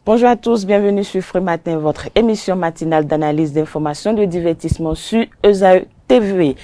Bonjour à tous, bienvenue sur Frais Matin, votre émission matinale d'analyse d'informations de divertissement sur ESAE TV.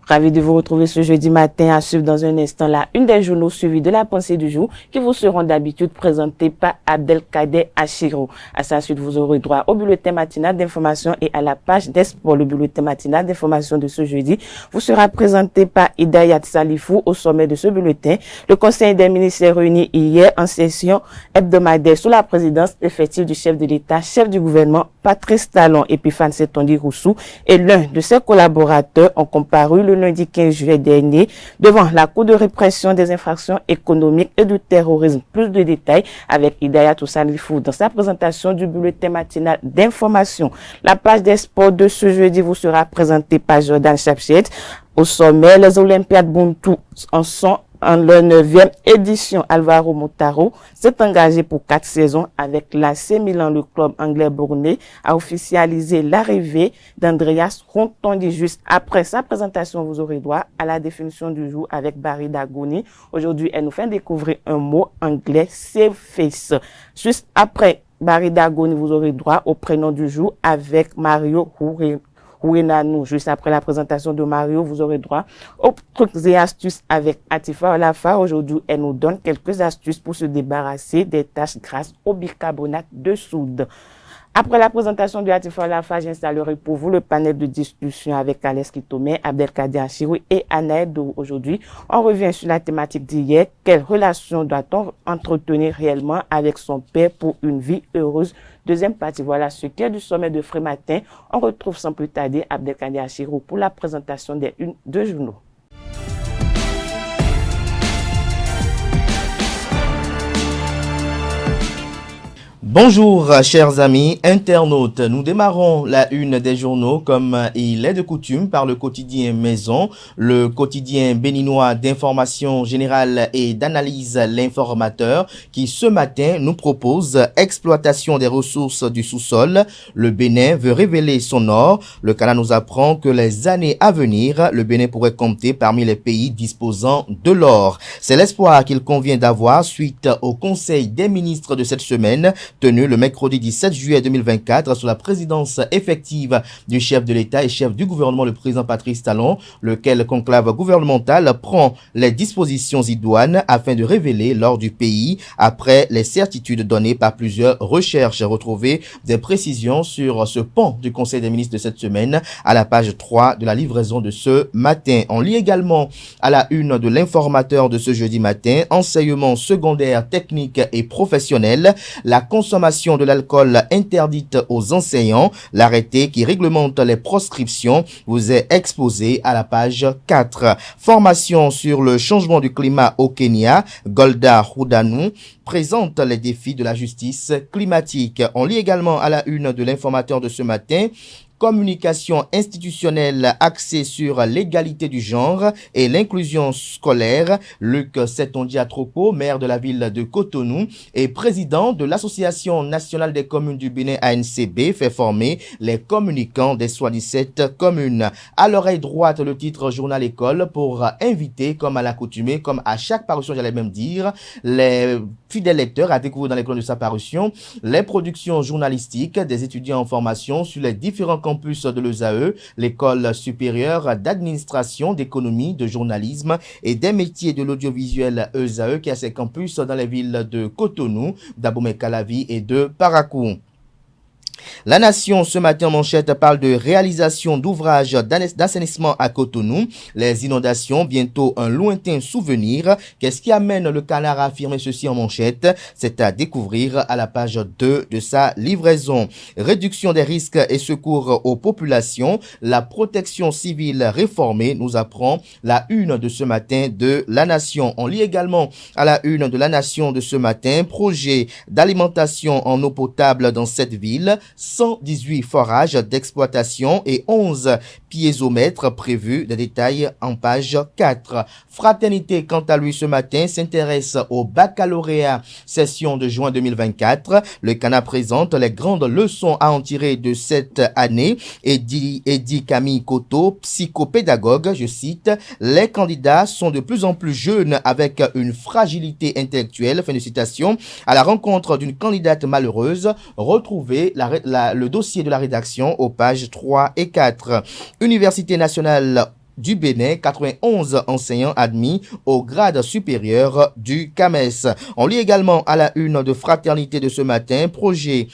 Ravi de vous retrouver ce jeudi matin à suivre dans un instant la une des journaux suivis de la pensée du jour qui vous seront d'habitude présentés par Abdelkader Achiro. À sa suite, vous aurez droit au bulletin matinal d'information et à la page des sports. Le bulletin matinal d'information de ce jeudi vous sera présenté par Hidayat Salifou. Au sommet de ce bulletin, le Conseil des ministres est réuni hier en session hebdomadaire sous la présidence effective du chef de l'État, chef du gouvernement, Patrice Talon. Epiphane Setondi Roussou et l'un de ses collaborateurs ont comparu le lundi 15 juillet dernier devant la Cour de répression des infractions économiques et du terrorisme. Plus de détails avec Hidayat Salifou dans sa présentation du bulletin matinal d'information. La page des sports de ce jeudi vous sera présentée par Jordan Chapchet. Au sommet, les Olympiades Buntu en sont en leur 9e édition. Alvaro Montaro s'est engagé pour 4 saisons avec l'AC Milan. Le club anglais bornais a officialisé l'arrivée d'Andreas Rontondi. Juste après sa présentation, vous aurez droit à la définition du jour avec Barry Dagoni. Aujourd'hui, elle nous fait découvrir un mot anglais, save face. Juste après Barry Dagoni, vous aurez droit au prénom du jour avec Mario Ouenanou. Juste après la présentation de Mario, vous aurez droit aux trucs et astuces avec Atifa Olafa. Aujourd'hui, elle nous donne quelques astuces pour se débarrasser des taches grâce au bicarbonate de soude. Après la présentation de Atifa Olafa, j'installerai pour vous le panel de discussion avec Alex Kitome, Abdelkader Achiro et Anaël. Aujourd'hui, on revient sur la thématique d'hier. Quelle relation doit-on entretenir réellement avec son père pour une vie heureuse? Deuxième partie, voilà ce qui est du sommet de Frais Matin. On retrouve sans plus tarder Abdelkader Achiro pour la présentation des deux journaux. Bonjour chers amis internautes, nous démarrons la une des journaux comme il est de coutume par le quotidien Maison, le quotidien béninois d'information générale et d'analyse L'Informateur qui ce matin nous propose exploitation des ressources du sous-sol. Le Bénin veut révéler son or. Le Canada nous apprend que les années à venir, le Bénin pourrait compter parmi les pays disposant de l'or. C'est l'espoir qu'il convient d'avoir suite au Conseil des ministres de cette semaine tenu le mercredi 17 juillet 2024 sous la présidence effective du chef de l'État et chef du gouvernement, le président Patrice Talon, lequel conclave gouvernemental prend les dispositions idoines afin de révéler l'or du pays après les certitudes données par plusieurs recherches. Retrouvez des précisions sur ce pan du Conseil des ministres de cette semaine à la page 3 de la livraison de ce matin. On lit également à la une de l'Informateur de ce jeudi matin, enseignement secondaire, technique et professionnel, la consommation de l'alcool interdite aux enseignants. L'arrêté qui réglemente les proscriptions vous est exposé à la page 4. Formation sur le changement du climat au Kenya. Golda Houdanou présente les défis de la justice climatique. On lit également à la une de l'Informateur de ce matin, communication institutionnelle axée sur l'égalité du genre et l'inclusion scolaire. Luc Setondi Atropo, maire de la ville de Cotonou et président de l'Association nationale des communes du Bénin ANCB, fait former les communicants des 77 communes. À l'oreille droite, le titre Journal École pour inviter, comme à l'accoutumée, comme à chaque parution, j'allais même dire, les fidèles lecteurs à découvrir dans les colonnes de sa parution les productions journalistiques des étudiants en formation sur les différents campus de l'ESAE, l'école supérieure d'administration, d'économie, de journalisme et des métiers de l'audiovisuel ESAE qui a ses campus dans les villes de Cotonou, d'Abomey-Calavi et de Parakou. La Nation, ce matin en manchette, parle de réalisation d'ouvrages d'assainissement à Cotonou. Les inondations, bientôt un lointain souvenir. Qu'est-ce qui amène le Canard à affirmer ceci en manchette? C'est à découvrir à la page 2 de sa livraison. Réduction des risques et secours aux populations. La protection civile réformée nous apprend la une de ce matin de La Nation. On lit également à la une de La Nation de ce matin, projet d'alimentation en eau potable dans cette ville. 118 forages d'exploitation et 11 piézomètres prévus. Des détails en page 4. Fraternité, quant à lui, ce matin, s'intéresse au baccalauréat session de juin 2024. Le CANA présente les grandes leçons à en tirer de cette année. Eddy Camille Koto, psychopédagogue, je cite, « Les candidats sont de plus en plus jeunes avec une fragilité intellectuelle », fin de citation. À la rencontre d'une candidate malheureuse, retrouvez le dossier de la rédaction aux pages 3 et 4. Université nationale du Bénin, 91 enseignants admis au grade supérieur du CAMES. On lit également à la une de Fraternité de ce matin, projet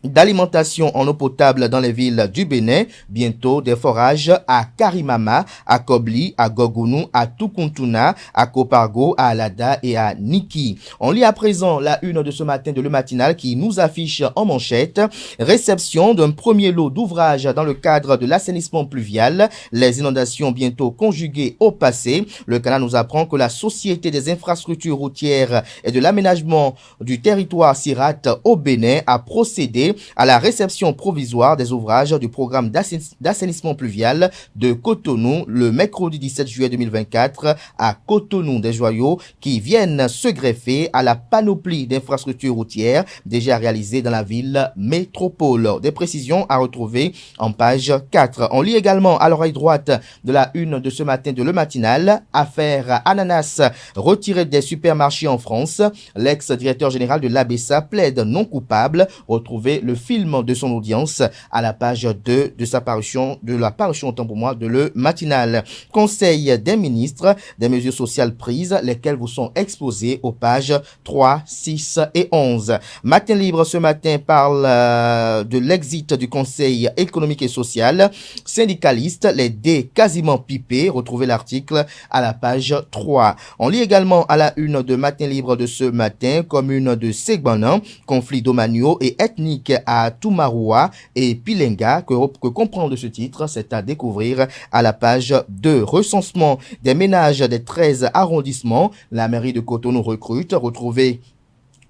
d'alimentation en eau potable dans les villes du Bénin, bientôt des forages à Karimama, à Kobli, à Gogounou, à Tukuntuna, à Kopargo, à Alada et à Niki. On lit à présent la une de ce matin de Le Matinal qui nous affiche en manchette réception d'un premier lot d'ouvrages dans le cadre de l'assainissement pluvial, les inondations bientôt conjuguées au passé. Le Canal nous apprend que la Société des infrastructures routières et de l'aménagement du territoire SIRAT au Bénin a procédé à la réception provisoire des ouvrages du programme d'assainissement pluvial de Cotonou le mercredi 17 juillet 2024 à Cotonou des Joyaux qui viennent se greffer à la panoplie d'infrastructures routières déjà réalisées dans la ville métropole. Des précisions à retrouver en page 4. On lit également à l'oreille droite de la une de ce matin de Le Matinal, affaire ananas retiré des supermarchés en France. L'ex-directeur général de l'ABSA plaide non coupable. Retrouvez le film de son audience à la page 2 de sa parution, autant pour moi, de Le Matinal. Conseil des ministres, des mesures sociales prises, lesquelles vous sont exposées aux pages 3, 6 et 11. Matin Libre ce matin parle de l'exit du Conseil économique et social. Syndicalistes, les dés quasiment pipés. Retrouvez l'article à la page 3. On lit également à la une de Matin Libre de ce matin, commune de Segbanan, conflit domaniaux et ethnique à Toumaroua et Pilenga. Que comprendre de ce titre, c'est à découvrir à la page 2. Recensement des ménages des 13 arrondissements. La mairie de Cotonou recrute. Retrouvez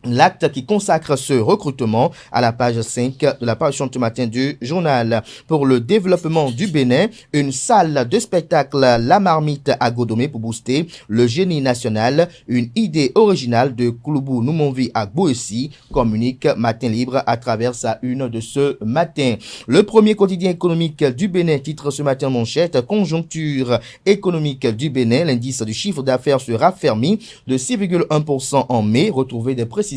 l'acte qui consacre ce recrutement à la page 5 de la parution ce matin du journal. Pour le développement du Bénin, une salle de spectacle La Marmite à Godomé pour booster le génie national. Une idée originale de Kouloubou Noumonvi à Boessi, communique Matin Libre à travers sa une de ce matin. Le premier quotidien économique du Bénin titre ce matin manchette conjoncture économique du Bénin. L'indice du chiffre d'affaires se raffermit de 6,1% en mai. Retrouvez des précisions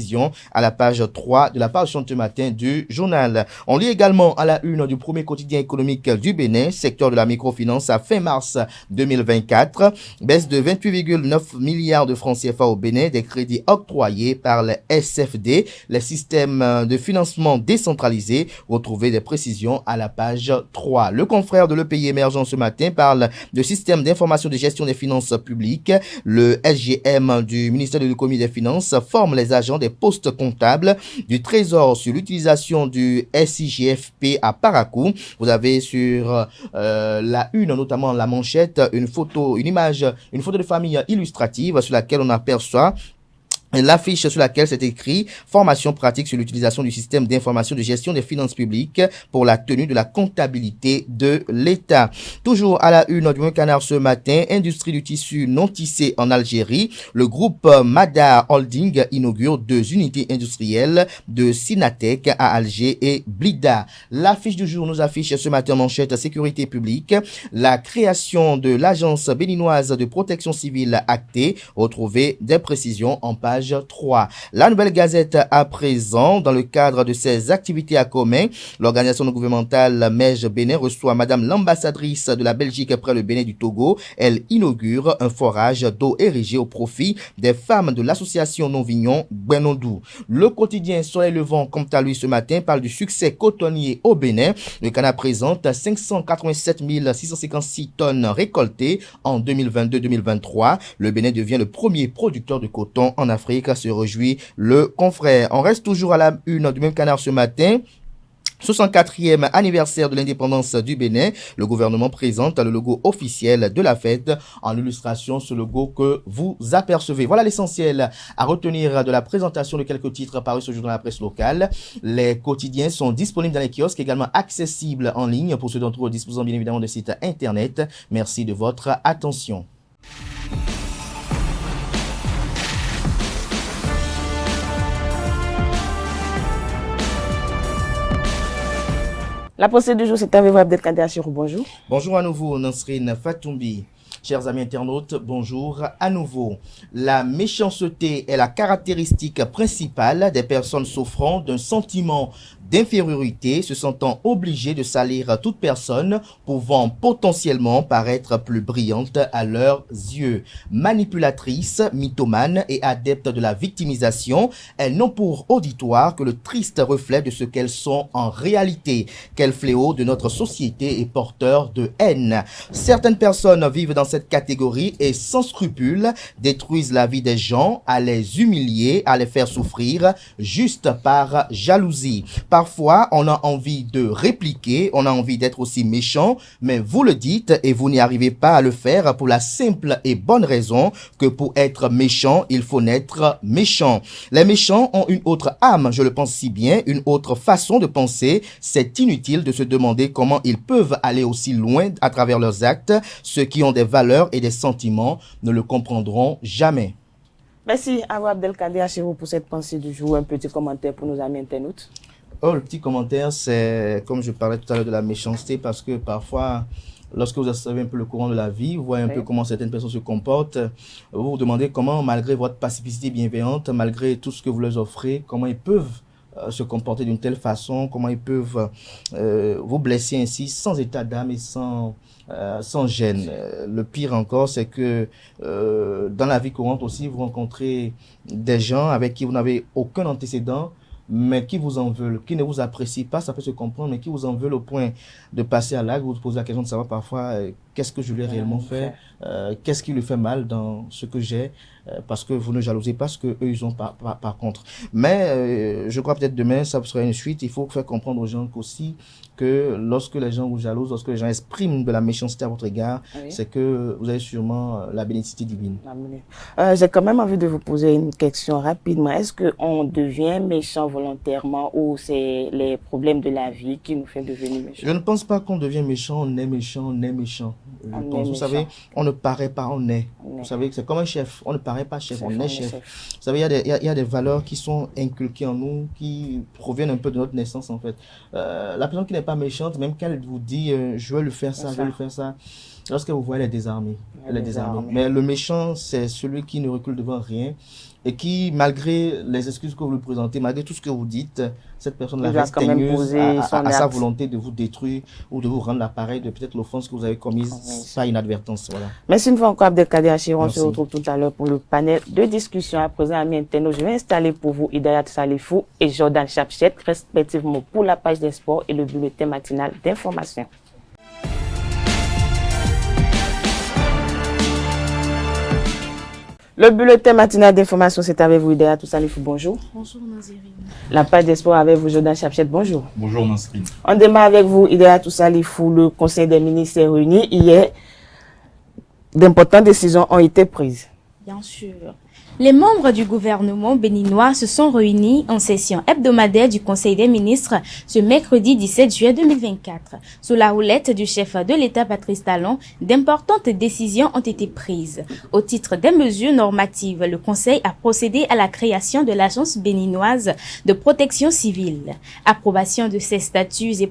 à la page 3 de la parution ce matin du journal. On lit également à la une du premier quotidien économique du Bénin, secteur de la microfinance à fin mars 2024, baisse de 28,9 milliards de francs CFA au Bénin, des crédits octroyés par le SFD, les systèmes de financement décentralisés. Retrouvez des précisions à la page 3. Le confrère de Le Pays émergent ce matin parle de système d'information de gestion des finances publiques. Le SGM du ministère de l'économie et des finances forme les agents des postes comptables du Trésor sur l'utilisation du SIGFP à Parakou. Vous avez sur la une, notamment la manchette, une photo de famille illustrative sur laquelle on aperçoit l'affiche sur laquelle c'est écrit « Formation pratique sur l'utilisation du système d'information de gestion des finances publiques pour la tenue de la comptabilité de l'État ». Toujours à la une du Canard ce matin, industrie du tissu non tissé en Algérie. Le groupe Madar Holding inaugure 2 unités industrielles de Sinatec à Alger et Blida. L'affiche du jour nous affiche ce matin manchette sécurité publique. La création de l'agence béninoise de protection civile actée. Retrouvez des précisions en page 3. La Nouvelle Gazette à présent, dans le cadre de ses activités à commun, l'organisation non gouvernementale MEJ Bénin reçoit Madame l'ambassadrice de la Belgique près le Bénin du Togo. Elle inaugure un forage d'eau érigé au profit des femmes de l'association non-vignon Benondou. Le quotidien Soleil Levant, quant à lui ce matin, parle du succès cotonnier au Bénin. Le Canada présente 587 656 tonnes récoltées en 2022-2023. Le Bénin devient le premier producteur de coton en Afrique, se réjouit le confrère. On reste toujours à la une du même Canard ce matin 64e anniversaire de l'indépendance du Bénin, le gouvernement présente le logo officiel de la fête. En illustration, ce logo que vous apercevez. Voilà l'essentiel à retenir de la présentation de quelques titres parus ce jour dans la presse locale. Les quotidiens sont disponibles dans les kiosques, également accessibles en ligne pour ceux d'entre vous disposant bien évidemment de sites internet. Merci de votre attention. La pensée du jour, c'est avec vous, Abdelkader Achirou. Bonjour. Bonjour à nouveau, Nasrine Fatoumbi. Chers amis internautes, bonjour à nouveau. La méchanceté est la caractéristique principale des personnes souffrant d'un sentiment d'infériorité, se sentant obligées de salir toute personne pouvant potentiellement paraître plus brillante à leurs yeux. Manipulatrices, mythomanes et adeptes de la victimisation, elles n'ont pour auditoire que le triste reflet de ce qu'elles sont en réalité. Quel fléau de notre société est porteur de haine. Certaines personnes vivent dans cette catégorie et sans scrupule détruisent la vie des gens à les humilier, à les faire souffrir juste par jalousie. Parfois, on a envie de répliquer, on a envie d'être aussi méchant, mais vous le dites et vous n'y arrivez pas à le faire pour la simple et bonne raison que pour être méchant, il faut naître méchant. Les méchants ont une autre âme, je le pense si bien, une autre façon de penser. C'est inutile de se demander comment ils peuvent aller aussi loin à travers leurs actes. Ceux qui ont des valeurs et des sentiments ne le comprendront jamais. Merci à vous, Abdelkader Achirou, pour cette pensée du jour. Un petit commentaire pour nos amis internautes. Oh, le petit commentaire, c'est comme je parlais tout à l'heure de la méchanceté, parce que parfois, lorsque vous savez un peu le courant de la vie, vous voyez un peu comment certaines personnes se comportent, vous vous demandez comment, malgré votre pacificité bienveillante, malgré tout ce que vous leur offrez, comment ils peuvent se comporter d'une telle façon, comment ils peuvent vous blesser ainsi, sans état d'âme et sans gêne. Le pire encore, c'est que dans la vie courante aussi, vous rencontrez des gens avec qui vous n'avez aucun antécédent, mais qui vous en veulent, qui ne vous apprécient pas, ça peut se comprendre, mais qui vous en veulent au point de passer à l'acte, vous vous posez la question de savoir parfois qu'est-ce que je lui ai réellement fait, qu'est-ce qui lui fait mal dans ce que j'ai, parce que vous ne jalousez pas ce qu'eux ils ont par contre. Mais je crois peut-être demain, ça sera une suite, il faut faire comprendre aux gens qu'aussi que lorsque les gens vous jalousent, lorsque les gens expriment de la méchanceté à votre égard, c'est que vous avez sûrement la bénédiction divine. J'ai quand même envie de vous poser une question rapidement. Est-ce qu'on devient méchant volontairement ou c'est les problèmes de la vie qui nous fait devenir méchant? Je ne pense pas qu'on devient méchant, on est méchant, on est méchant. Vous savez, on ne paraît pas, on est. Vous savez, c'est comme un chef, on ne paraît pas chef, on est chef. Vous savez, il y a des valeurs qui sont inculquées en nous, qui proviennent un peu de notre naissance en fait. La personne qui n'est pas méchante, même qu'elle vous dit je veux le faire ça, je veux le faire ça, lorsque vous voyez, elle est désarmée. Elle est désarmée. Mais le méchant, c'est celui qui ne recule devant rien et qui, malgré les excuses que vous lui présentez, malgré tout ce que vous dites, cette personne-là reste teigneuse à sa volonté de vous détruire ou de vous rendre l'appareil de peut-être l'offense que vous avez commise par inadvertance. Voilà. Merci une fois encore, Abdelkader Achirou. On se retrouve tout à l'heure pour le panel de discussion. À présent, amis internautes, je vais installer pour vous Hidayat Salifou et Jordan Chapchet, respectivement pour la page des sports et le bulletin matinal d'information. Le bulletin matinal d'information, c'est avec vous, Hidayat Salifou. Bonjour. Bonjour, Nazirine. La page des sports avec vous, Jordan Chapchet. Bonjour. Bonjour, Nasrine. On démarre avec vous, Hidayat Salifou. Le Conseil des ministres est réuni. Hier, d'importantes décisions ont été prises. Bien sûr. Les membres du gouvernement béninois se sont réunis en session hebdomadaire du Conseil des ministres ce mercredi 17 juillet 2024. Sous la houlette du chef de l'État Patrice Talon, d'importantes décisions ont été prises. Au titre des mesures normatives, le Conseil a procédé à la création de l'Agence béninoise de protection civile, approbation de ses statuts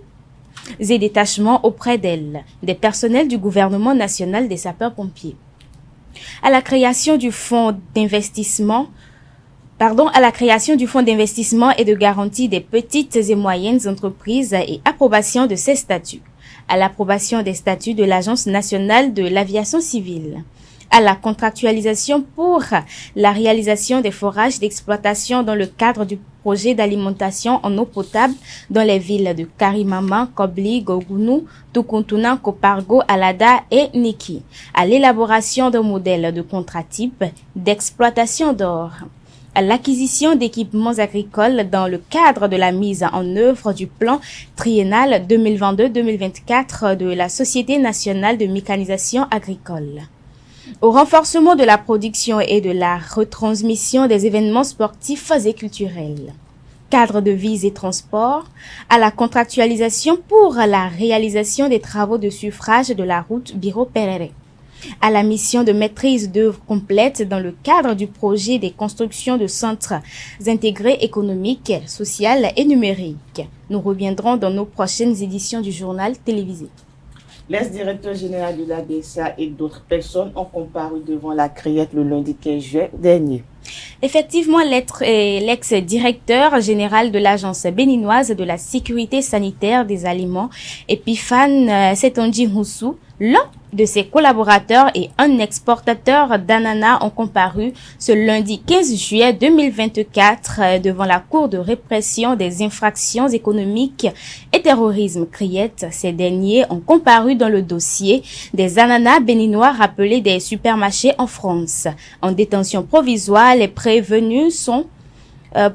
et détachements auprès d'elle, des personnels du gouvernement national des sapeurs-pompiers. À la création du fonds d'investissement et de garantie des petites et moyennes entreprises et approbation de ses statuts. À l'approbation des statuts de l'Agence nationale de l'aviation civile. À la contractualisation pour la réalisation des forages d'exploitation dans le cadre du projet d'alimentation en eau potable dans les villes de Karimama, Kobli, Gogounou, Tukuntuna, Kopargo, Alada et Niki. À l'élaboration d'un modèle de contrat type d'exploitation d'or. à l'acquisition d'équipements agricoles dans le cadre de la mise en œuvre du plan triennal 2022-2024 de la Société nationale de mécanisation agricole, au renforcement de la production et de la retransmission des événements sportifs et culturels, cadre de vie et transport, à la contractualisation pour la réalisation des travaux de suffrage de la route Biro-Perere, à la mission de maîtrise d'œuvre complète dans le cadre du projet des constructions de centres intégrés économiques, sociaux et numériques. Nous reviendrons dans nos prochaines éditions du journal télévisé. L'ex-directeur général de la BSA et d'autres personnes ont comparu devant la Criette le lundi 15 juillet dernier. Effectivement, l'ex-directeur général de l'Agence béninoise de la sécurité sanitaire des aliments, Epiphane Setonji Moussou, l'un de ses collaborateurs et un exportateur d'ananas ont comparu ce lundi 15 juillet 2024 devant la Cour de répression des infractions économiques et terrorisme Criette. Ces derniers ont comparu dans le dossier des ananas béninois rappelés des supermarchés en France. En détention provisoire, les prévenus sont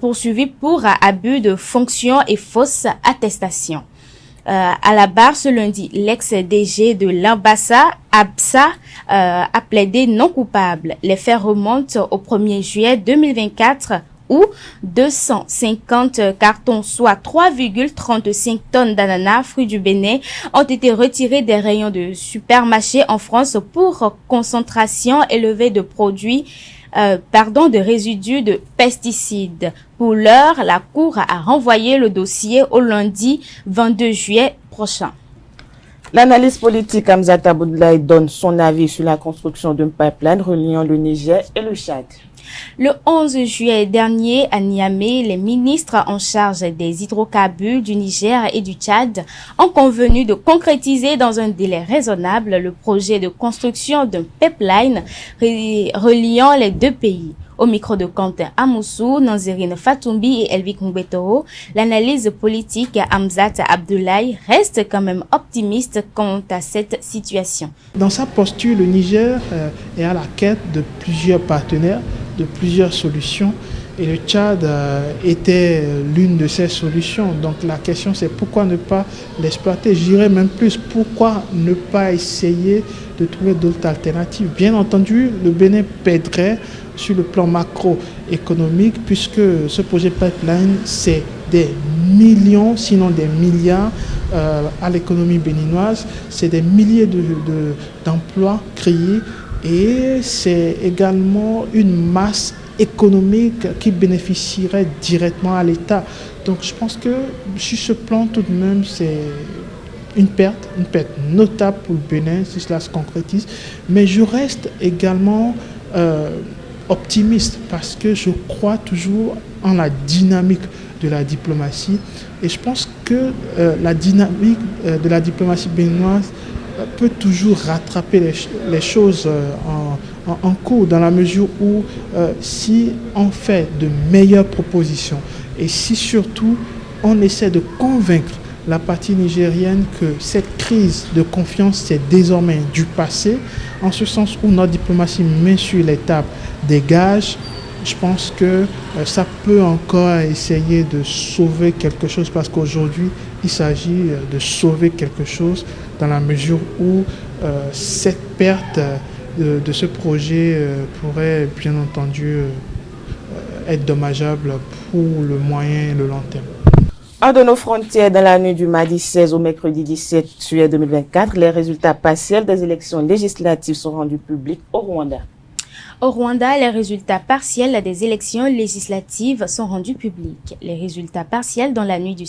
poursuivis pour abus de fonction et fausse attestation. À la barre ce lundi, l'ex-DG de l'ambassade, Absa, a plaidé non coupable. Les faits remontent au 1er juillet 2024 où 250 cartons, soit 3,35 tonnes d'ananas, fruits du Bénin, ont été retirés des rayons de supermarchés en France pour concentration élevée de produits de résidus de pesticides. Pour l'heure, la Cour a renvoyé le dossier au lundi 22 juillet prochain. L'analyste politique Hamzat Aboudlaye donne son avis sur la construction d'un pipeline reliant le Niger et le Tchad. Le 11 juillet dernier, à Niamey, les ministres en charge des hydrocarbures du Niger et du Tchad ont convenu de concrétiser dans un délai raisonnable le projet de construction d'un pipeline reliant les deux pays. Au micro de Quentin Amoussou, Nanzérine Fatoumbi et Elvik Mbetoro, l'analyse politique Hamzat Aboudlaye reste quand même optimiste quant à cette situation. Dans sa posture, le Niger est à la quête de plusieurs partenaires, de plusieurs solutions, et le Tchad était l'une de ces solutions. Donc la question c'est pourquoi ne pas l'exploiter. Je dirais même plus, pourquoi ne pas essayer de trouver d'autres alternatives. Bien entendu, le Bénin pèderait sur le plan macroéconomique puisque ce projet pipeline c'est des millions, sinon des milliards à l'économie béninoise, c'est des milliers d'emplois créés et c'est également une masse économique qui bénéficierait directement à l'État. Donc je pense que sur ce plan tout de même c'est une perte notable pour le Bénin si cela se concrétise, mais je reste également optimiste parce que je crois toujours en la dynamique de la diplomatie et je pense que la dynamique de la diplomatie béninoise peut toujours rattraper les choses en cours dans la mesure où si on fait de meilleures propositions et si surtout on essaie de convaincre la partie nigérienne que cette crise de confiance c'est désormais du passé, en ce sens où notre diplomatie met sur les tables des gages, je pense que ça peut encore essayer de sauver quelque chose parce qu'aujourd'hui il s'agit de sauver quelque chose dans la mesure où cette perte de ce projet pourrait bien entendu être dommageable pour le moyen et le long terme. Hors de nos frontières, dans la nuit du mardi 16 au mercredi 17 juillet 2024, les résultats partiels des élections législatives sont rendus publics au Rwanda. Au Rwanda, les résultats partiels des élections législatives sont rendus publics. Les résultats partiels dans la nuit du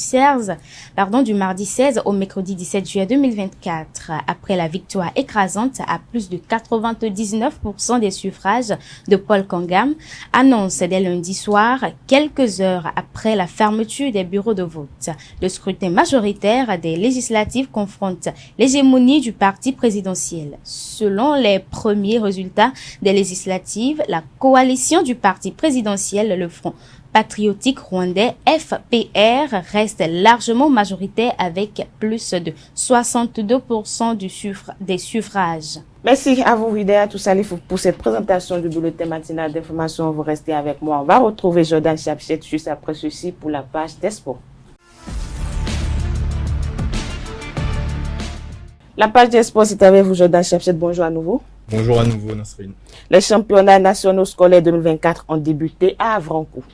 mardi 16 au mercredi 17 juillet 2024, après la victoire écrasante à plus de 99% des suffrages de Paul Kagame, annoncent dès lundi soir, quelques heures après la fermeture des bureaux de vote. Le scrutin majoritaire des législatives confronte l'hégémonie du parti présidentiel. Selon les premiers résultats des législatives, la coalition du parti présidentiel, le Front patriotique rwandais FPR reste largement majoritaire avec plus de 62% des suffrages. Merci à vous, Widea Toussalif, pour cette présentation du bulletin matinal d'information. Vous restez avec moi. On va retrouver Jordan Chapchet juste après ceci pour la page des sports. La page des sports, c'est avec vous, Jordan Chapchet. Bonjour à nouveau. Bonjour à nouveau, Nasrine. Les championnats nationaux scolaires 2024 ont débuté à Avrancourt.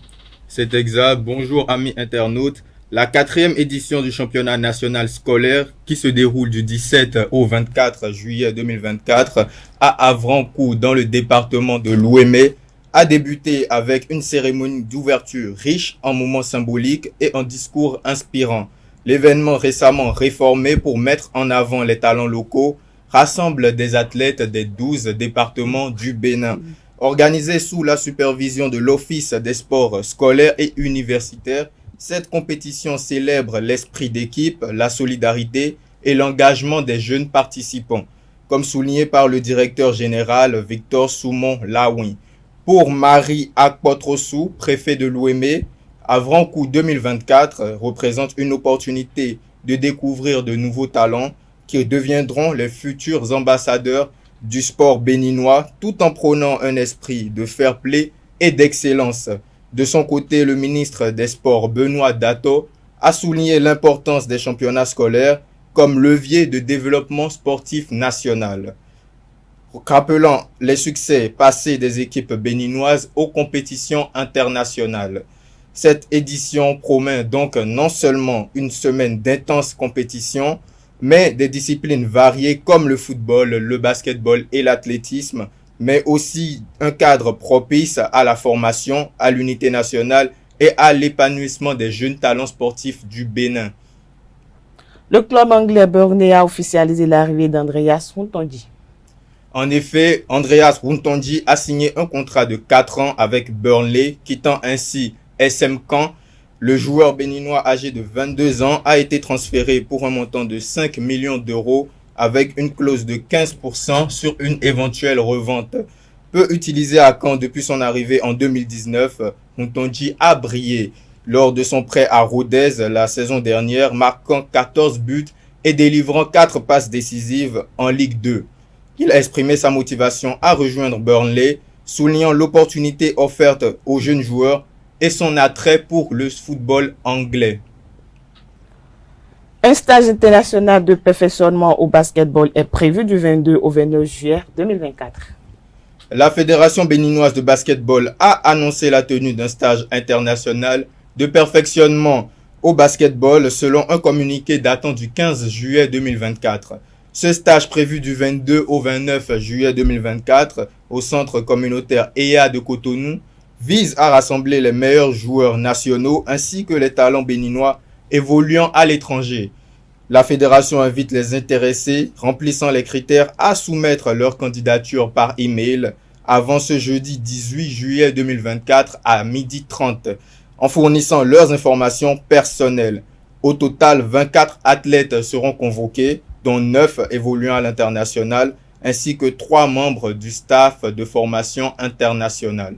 C'est exact. Bonjour, amis internautes. La 4e édition du championnat national scolaire qui se déroule du 17 au 24 juillet 2024 à Avrancourt dans le département de l'Ouémé a débuté avec une cérémonie d'ouverture riche en moments symboliques et en discours inspirants. L'événement récemment réformé pour mettre en avant les talents locaux rassemble des athlètes des 12 départements du Bénin. Organisé sous la supervision de l'Office des sports scolaires et universitaires, cette compétition célèbre l'esprit d'équipe, la solidarité et l'engagement des jeunes participants, comme souligné par le directeur général Victor Soumon Laoui. Pour Marie Akpotrossou, préfet de l'Ouémé, Avrancourt 2024 représente une opportunité de découvrir de nouveaux talents qui deviendront les futurs ambassadeurs du sport béninois tout en prônant un esprit de fair play et d'excellence. De son côté, le ministre des Sports Benoît Dato a souligné l'importance des championnats scolaires comme levier de développement sportif national, rappelant les succès passés des équipes béninoises aux compétitions internationales. Cette édition promet donc non seulement une semaine d'intenses compétitions, mais des disciplines variées comme le football, le basketball et l'athlétisme, mais aussi un cadre propice à la formation, à l'unité nationale et à l'épanouissement des jeunes talents sportifs du Bénin. Le club anglais Burnley a officialisé l'arrivée d'Andreas Runtondi. En effet, Andreas Runtondi a signé un contrat de 4 ans avec Burnley, quittant ainsi SM Caen. Le joueur béninois âgé de 22 ans a été transféré pour un montant de 5 millions d'euros avec une clause de 15% sur une éventuelle revente. Peu utilisé à Caen depuis son arrivée en 2019, Runtondi a brillé lors de son prêt à Rodez la saison dernière, marquant 14 buts et délivrant 4 passes décisives en Ligue 2. Il a exprimé sa motivation à rejoindre Burnley, soulignant l'opportunité offerte aux jeunes joueurs et son attrait pour le football anglais. Un stage international de perfectionnement au basketball est prévu du 22 au 29 juillet 2024. La Fédération béninoise de basketball a annoncé la tenue d'un stage international de perfectionnement au basketball selon un communiqué datant du 15 juillet 2024. Ce stage prévu du 22 au 29 juillet 2024 au centre communautaire EA de Cotonou vise à rassembler les meilleurs joueurs nationaux ainsi que les talents béninois évoluant à l'étranger. La fédération invite les intéressés remplissant les critères à soumettre leur candidature par email avant ce jeudi 18 juillet 2024 à 12h30 en fournissant leurs informations personnelles. Au total, 24 athlètes seront convoqués, dont 9 évoluant à l'international ainsi que 3 membres du staff de formation internationale.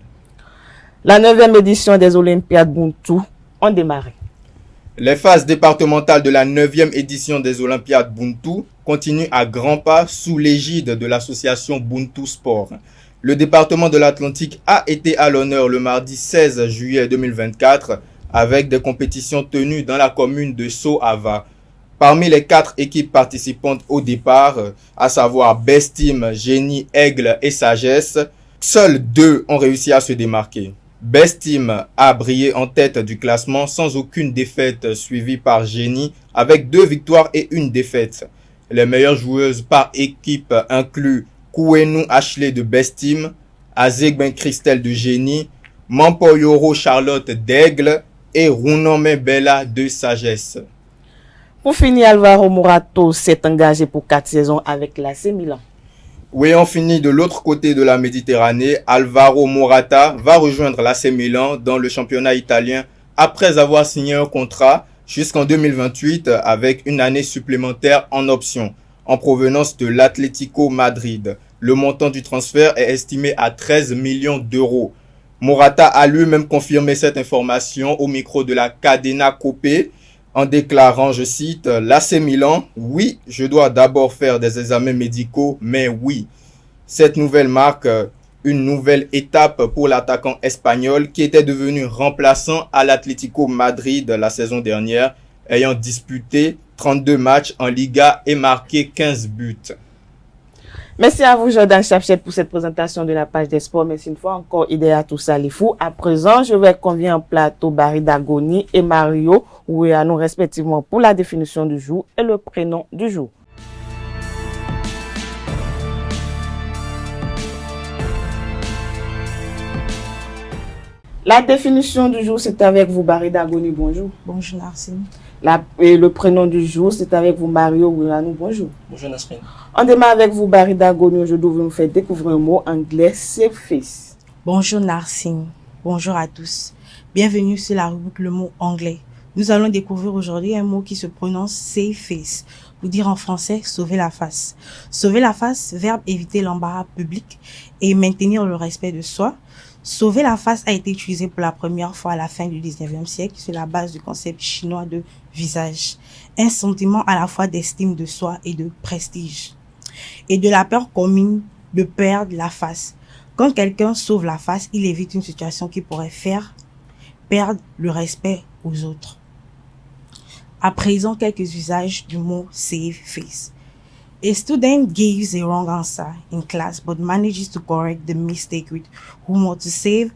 La 9e édition des Olympiades Buntu ont démarré. Les phases départementales de la 9e édition des Olympiades Buntu continuent à grands pas sous l'égide de l'association Buntu Sport. Le département de l'Atlantique a été à l'honneur le mardi 16 juillet 2024 avec des compétitions tenues dans la commune de Sohava. Parmi les 4 équipes participantes au départ, à savoir Best Team, Génie, Aigle et Sagesse, seules 2 ont réussi à se démarquer. Best Team a brillé en tête du classement sans aucune défaite, suivi par Génie avec 2 victoires et 1 défaite. Les meilleures joueuses par équipe incluent Kouenou Ashley de Best Team, Azegben Christelle de Génie, Mampoyoro Charlotte d'Aigle et Runome Bella de Sagesse. Pour finir, Alvaro Morato s'est engagé pour 4 saisons avec l'AC Milan. Ayant fini de l'autre côté de la Méditerranée, Alvaro Morata va rejoindre l'AC Milan dans le championnat italien après avoir signé un contrat jusqu'en 2028 avec une année supplémentaire en option en provenance de l'Atlético Madrid. Le montant du transfert est estimé à 13 millions d'euros. Morata a lui-même confirmé cette information au micro de la Cadena Copé en déclarant, je cite, « l'AC Milan, oui, je dois d'abord faire des examens médicaux, mais oui. » Cette nouvelle marque une nouvelle étape pour l'attaquant espagnol qui était devenu remplaçant à l'Atlético Madrid la saison dernière, ayant disputé 32 matchs en Liga et marqué 15 buts. Merci à vous, Jordan Chapchel, pour cette présentation de la page des sports. Merci une fois encore, Idéa Toussalifou. À présent, je vais convier en plateau Barry Dagoni et Mario Ouéanou, respectivement, pour la définition du jour et le prénom du jour. La définition du jour, c'est avec vous, Barry Dagoni. Bonjour. Bonjour, Narsine. Et le prénom du jour, c'est avec vous, Mario Ouéanou. Bonjour. Bonjour, Nasrine. On démarre avec vous, Barry Dagoni. Aujourd'hui, vous nous faites découvrir un mot anglais, save face. Bonjour, Narsine. Bonjour à tous. Bienvenue sur la rubrique Le mot anglais. Nous allons découvrir aujourd'hui un mot qui se prononce save face, pour dire en français sauver la face. Sauver la face, verbe éviter l'embarras public et maintenir le respect de soi. Sauver la face a été utilisé pour la première fois à la fin du 19e siècle sur la base du concept chinois de visage. Un sentiment à la fois d'estime de soi et de prestige. Et de la peur commune de perdre la face. Quand quelqu'un sauve la face, il évite une situation qui pourrait faire perdre le respect aux autres. À présent, quelques usages du mot save face. A student gives a wrong answer in class but manages to correct the mistake with humor to save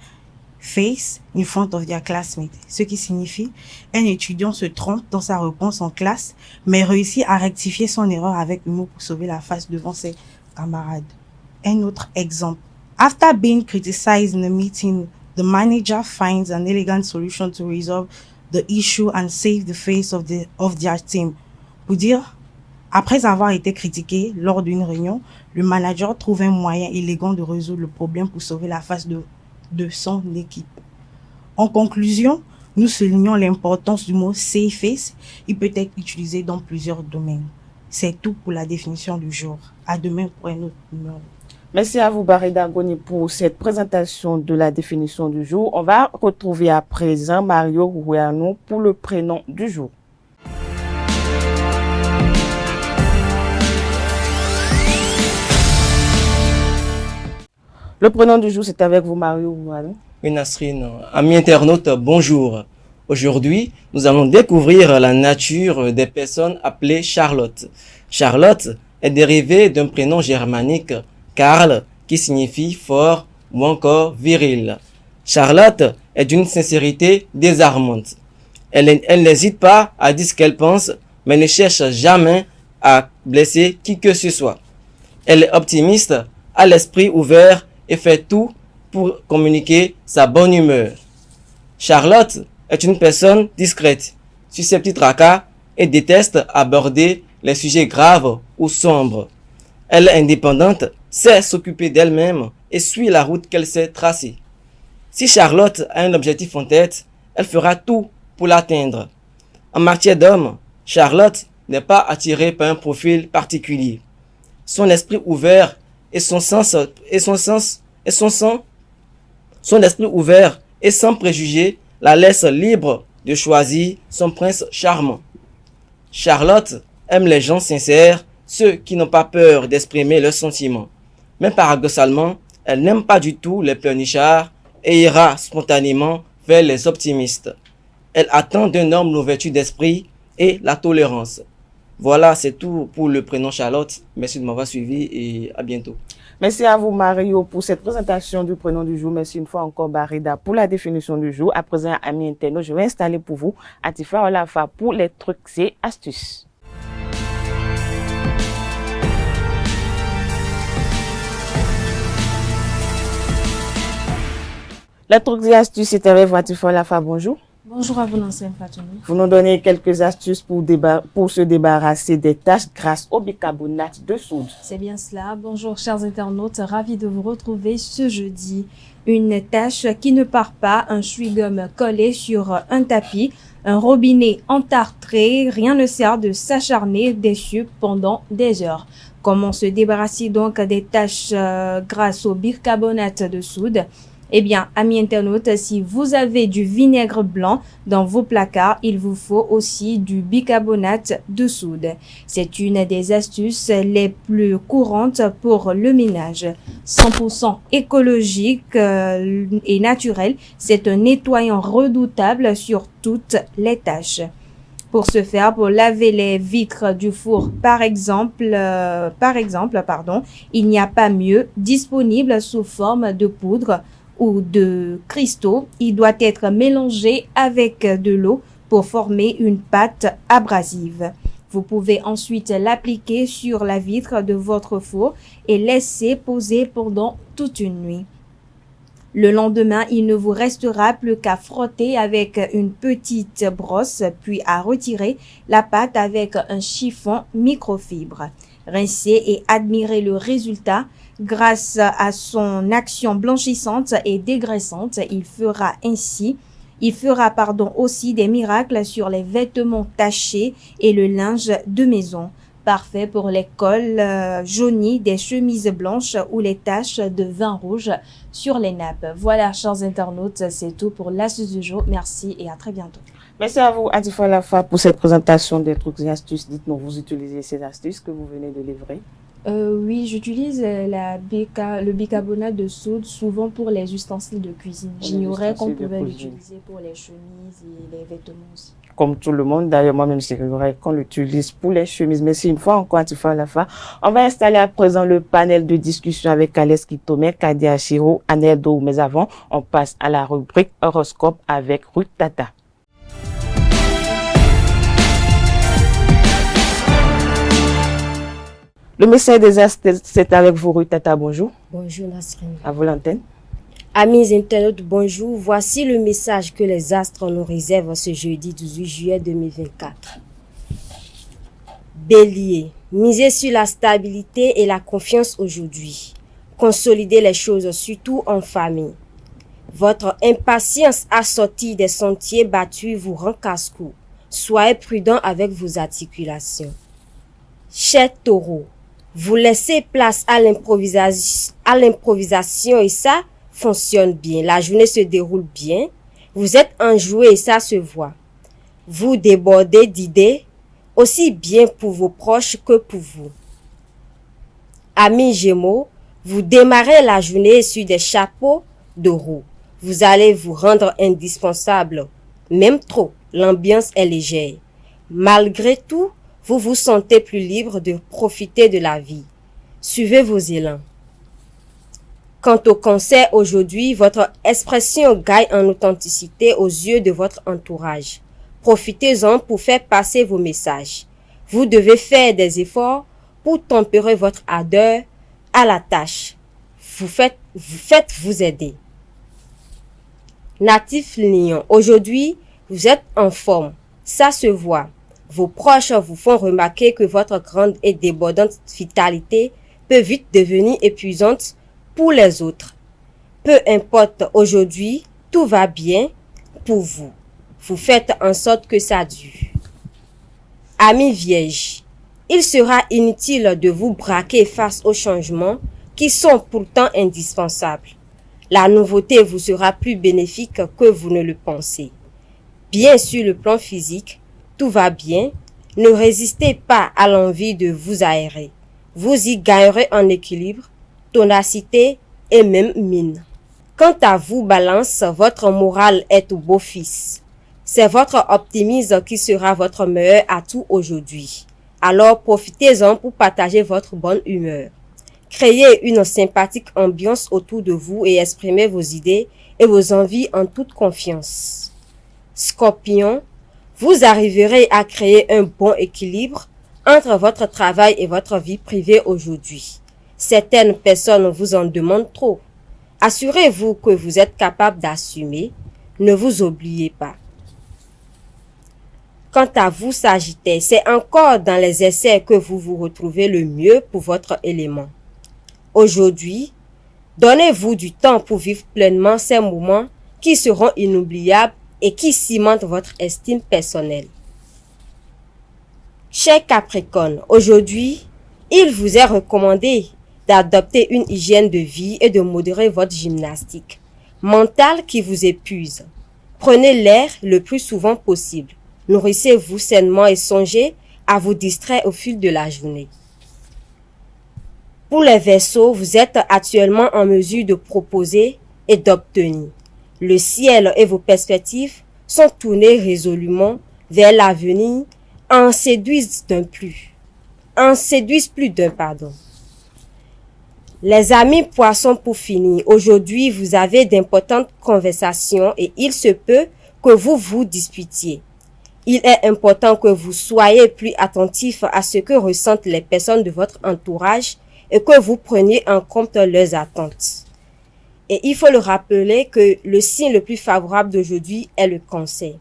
face in front of their classmates. Ce qui signifie, un étudiant se trompe dans sa réponse en classe mais réussit à rectifier son erreur avec humour pour sauver la face devant ses camarades. Un autre exemple. After being criticized in a meeting, the manager finds an elegant solution to resolve the issue and save the face of their team. Pour dire, après avoir été critiqué lors d'une réunion, le manager trouve un moyen élégant de résoudre le problème pour sauver la face de son équipe. En conclusion, nous soulignons l'importance du mot save face. Il peut être utilisé dans plusieurs domaines. C'est tout pour la définition du jour. À demain pour un autre numéro. Merci à vous, Barry Dagoni, pour cette présentation de la définition du jour. On va retrouver à présent Mario Ouéanou pour le prénom du jour. Le prénom du jour, c'est avec vous, Mario Ouéanou. Oui, Nasrine. Amis internautes, bonjour. Aujourd'hui, nous allons découvrir la nature des personnes appelées Charlotte. Charlotte est dérivée d'un prénom germanique, Karl, qui signifie fort ou encore viril. Charlotte est d'une sincérité désarmante. Elle n'hésite pas à dire ce qu'elle pense, mais ne cherche jamais à blesser qui que ce soit. Elle est optimiste, a l'esprit ouvert et fait tout pour communiquer sa bonne humeur. Charlotte est une personne discrète, sur ses petits tracas et déteste aborder les sujets graves ou sombres. Elle est indépendante, sait s'occuper d'elle-même et suit la route qu'elle s'est tracée. Si Charlotte a un objectif en tête, elle fera tout pour l'atteindre. En matière d'homme, Charlotte n'est pas attirée par un profil particulier. Son esprit ouvert et son esprit ouvert et sans préjugés la laisse libre de choisir son prince charmant. Charlotte aime les gens sincères, ceux qui n'ont pas peur d'exprimer leurs sentiments. Mais paradoxalement, elle n'aime pas du tout les pleurnichards et ira spontanément vers les optimistes. Elle attend d'un homme l'ouverture d'esprit et la tolérance. Voilà, c'est tout pour le prénom Charlotte. Merci de m'avoir suivi et à bientôt. Merci à vous, Mario, pour cette présentation du prénom du jour. Merci une fois encore, Barida, pour la définition du jour. À présent, amis internautes, je vais installer pour vous Atifa Olafa pour les trucs et astuces. Les trucs et astuces, c'est avec vous, Atifa Olafa. Bonjour. Bonjour à vous, Nansem Fatoumi. Vous nous donnez quelques astuces pour se débarrasser des taches grâce au bicarbonate de soude. C'est bien cela. Bonjour, chers internautes. Ravi de vous retrouver ce jeudi. Une tache qui ne part pas, un chewing-gum collé sur un tapis, un robinet entartré. Rien ne sert de s'acharner dessus pendant des heures. Comment se débarrasser donc des taches grâce au bicarbonate de soude? Eh bien, amis internautes, si vous avez du vinaigre blanc dans vos placards, il vous faut aussi du bicarbonate de soude. C'est une des astuces les plus courantes pour le ménage. 100% écologique et naturel, c'est un nettoyant redoutable sur toutes les tâches. Pour ce faire, pour laver les vitres du four, par exemple, il n'y a pas mieux, disponible sous forme de poudre ou de cristaux. Il doit être mélangé avec de l'eau pour former une pâte abrasive. Vous pouvez ensuite l'appliquer sur la vitre de votre four et laisser poser pendant toute une nuit. Le lendemain, il ne vous restera plus qu'à frotter avec une petite brosse, puis à retirer la pâte avec un chiffon microfibre. Rincez et admirez le résultat. Grâce à son action blanchissante et dégraissante, il fera aussi des miracles sur les vêtements tachés et le linge de maison. Parfait pour les cols jaunis des chemises blanches ou les taches de vin rouge sur les nappes. Voilà, chers internautes, c'est tout pour l'astuce du jour. Merci et à très bientôt. Merci à vous, Atifa Lafa, pour cette présentation des trucs et astuces. Dites-nous, vous utilisez ces astuces que vous venez de livrer? Oui, j'utilise le bicarbonate de soude souvent pour les ustensiles de cuisine. J'ignorais qu'on pouvait l'utiliser pour les chemises et les vêtements aussi. Comme tout le monde, d'ailleurs, moi-même, j'ignorais qu'on l'utilise pour les chemises. Merci une fois encore, Atifa Lafa. On va installer à présent le panel de discussion avec Alès Kitome, Kadia Achiro, Anel Do. Mais avant, on passe à la rubrique horoscope avec Ruth Tata. Le message des astres, c'est avec vous, Ruth Tata. Bonjour. Bonjour, Nasrine. À vous l'antenne. Amis internautes, bonjour. Voici le message que les astres nous réservent ce jeudi 18 juillet 2024. Bélier, misez sur la stabilité et la confiance aujourd'hui. Consolidez les choses, surtout en famille. Votre impatience assortie des sentiers battus vous rend casse-cou. Soyez prudent avec vos articulations. Chers taureaux, vous laissez place à l'improvisation et ça fonctionne bien. La journée se déroule bien. Vous êtes enjoué et ça se voit. Vous débordez d'idées, aussi bien pour vos proches que pour vous. Amis Gémeaux, vous démarrez la journée sur des chapeaux de roue. Vous allez vous rendre indispensable, même trop. L'ambiance est légère. Malgré tout, vous vous sentez plus libre de profiter de la vie. Suivez vos élans. Quant au cancer aujourd'hui, votre expression gagne en authenticité aux yeux de votre entourage. Profitez-en pour faire passer vos messages. Vous devez faire des efforts pour tempérer votre ardeur à la tâche. Vous faites vous aider. Natif Lion, aujourd'hui, vous êtes en forme. Ça se voit. Vos proches vous font remarquer que votre grande et débordante vitalité peut vite devenir épuisante pour les autres. Peu importe, aujourd'hui, tout va bien pour vous. Vous faites en sorte que ça dure. Amis Vierges, il sera inutile de vous braquer face aux changements qui sont pourtant indispensables. La nouveauté vous sera plus bénéfique que vous ne le pensez. Bien sur le plan physique, tout va bien, ne résistez pas à l'envie de vous aérer. Vous y gagnerez en équilibre, ténacité et même mine. Quant à vous, Balance, votre morale est au beau fixe. C'est votre optimisme qui sera votre meilleur atout aujourd'hui. Alors profitez-en pour partager votre bonne humeur. Créez une sympathique ambiance autour de vous et exprimez vos idées et vos envies en toute confiance. Scorpion, vous arriverez à créer un bon équilibre entre votre travail et votre vie privée aujourd'hui. Certaines personnes vous en demandent trop. Assurez-vous que vous êtes capable d'assumer. Ne vous oubliez pas. Quant à vous, Sagittaire, c'est encore dans les essais que vous vous retrouvez le mieux pour votre élément. Aujourd'hui, donnez-vous du temps pour vivre pleinement ces moments qui seront inoubliables et qui cimentent votre estime personnelle. Cher Capricorne, aujourd'hui, il vous est recommandé d'adopter une hygiène de vie et de modérer votre gymnastique. mentale qui vous épuise. Prenez l'air le plus souvent possible. Nourrissez-vous sainement et songez à vous distraire au fil de la journée. Pour les Verseaux, vous êtes actuellement en mesure de proposer et d'obtenir. Le ciel et vos perspectives sont tournés résolument vers l'avenir, en séduisent plus d'un, pardon. Les amis poissons, pour finir, aujourd'hui vous avez d'importantes conversations et il se peut que vous vous disputiez. Il est important que vous soyez plus attentifs à ce que ressentent les personnes de votre entourage et que vous preniez en compte leurs attentes. Et il faut le rappeler que le signe le plus favorable d'aujourd'hui est le Cancer.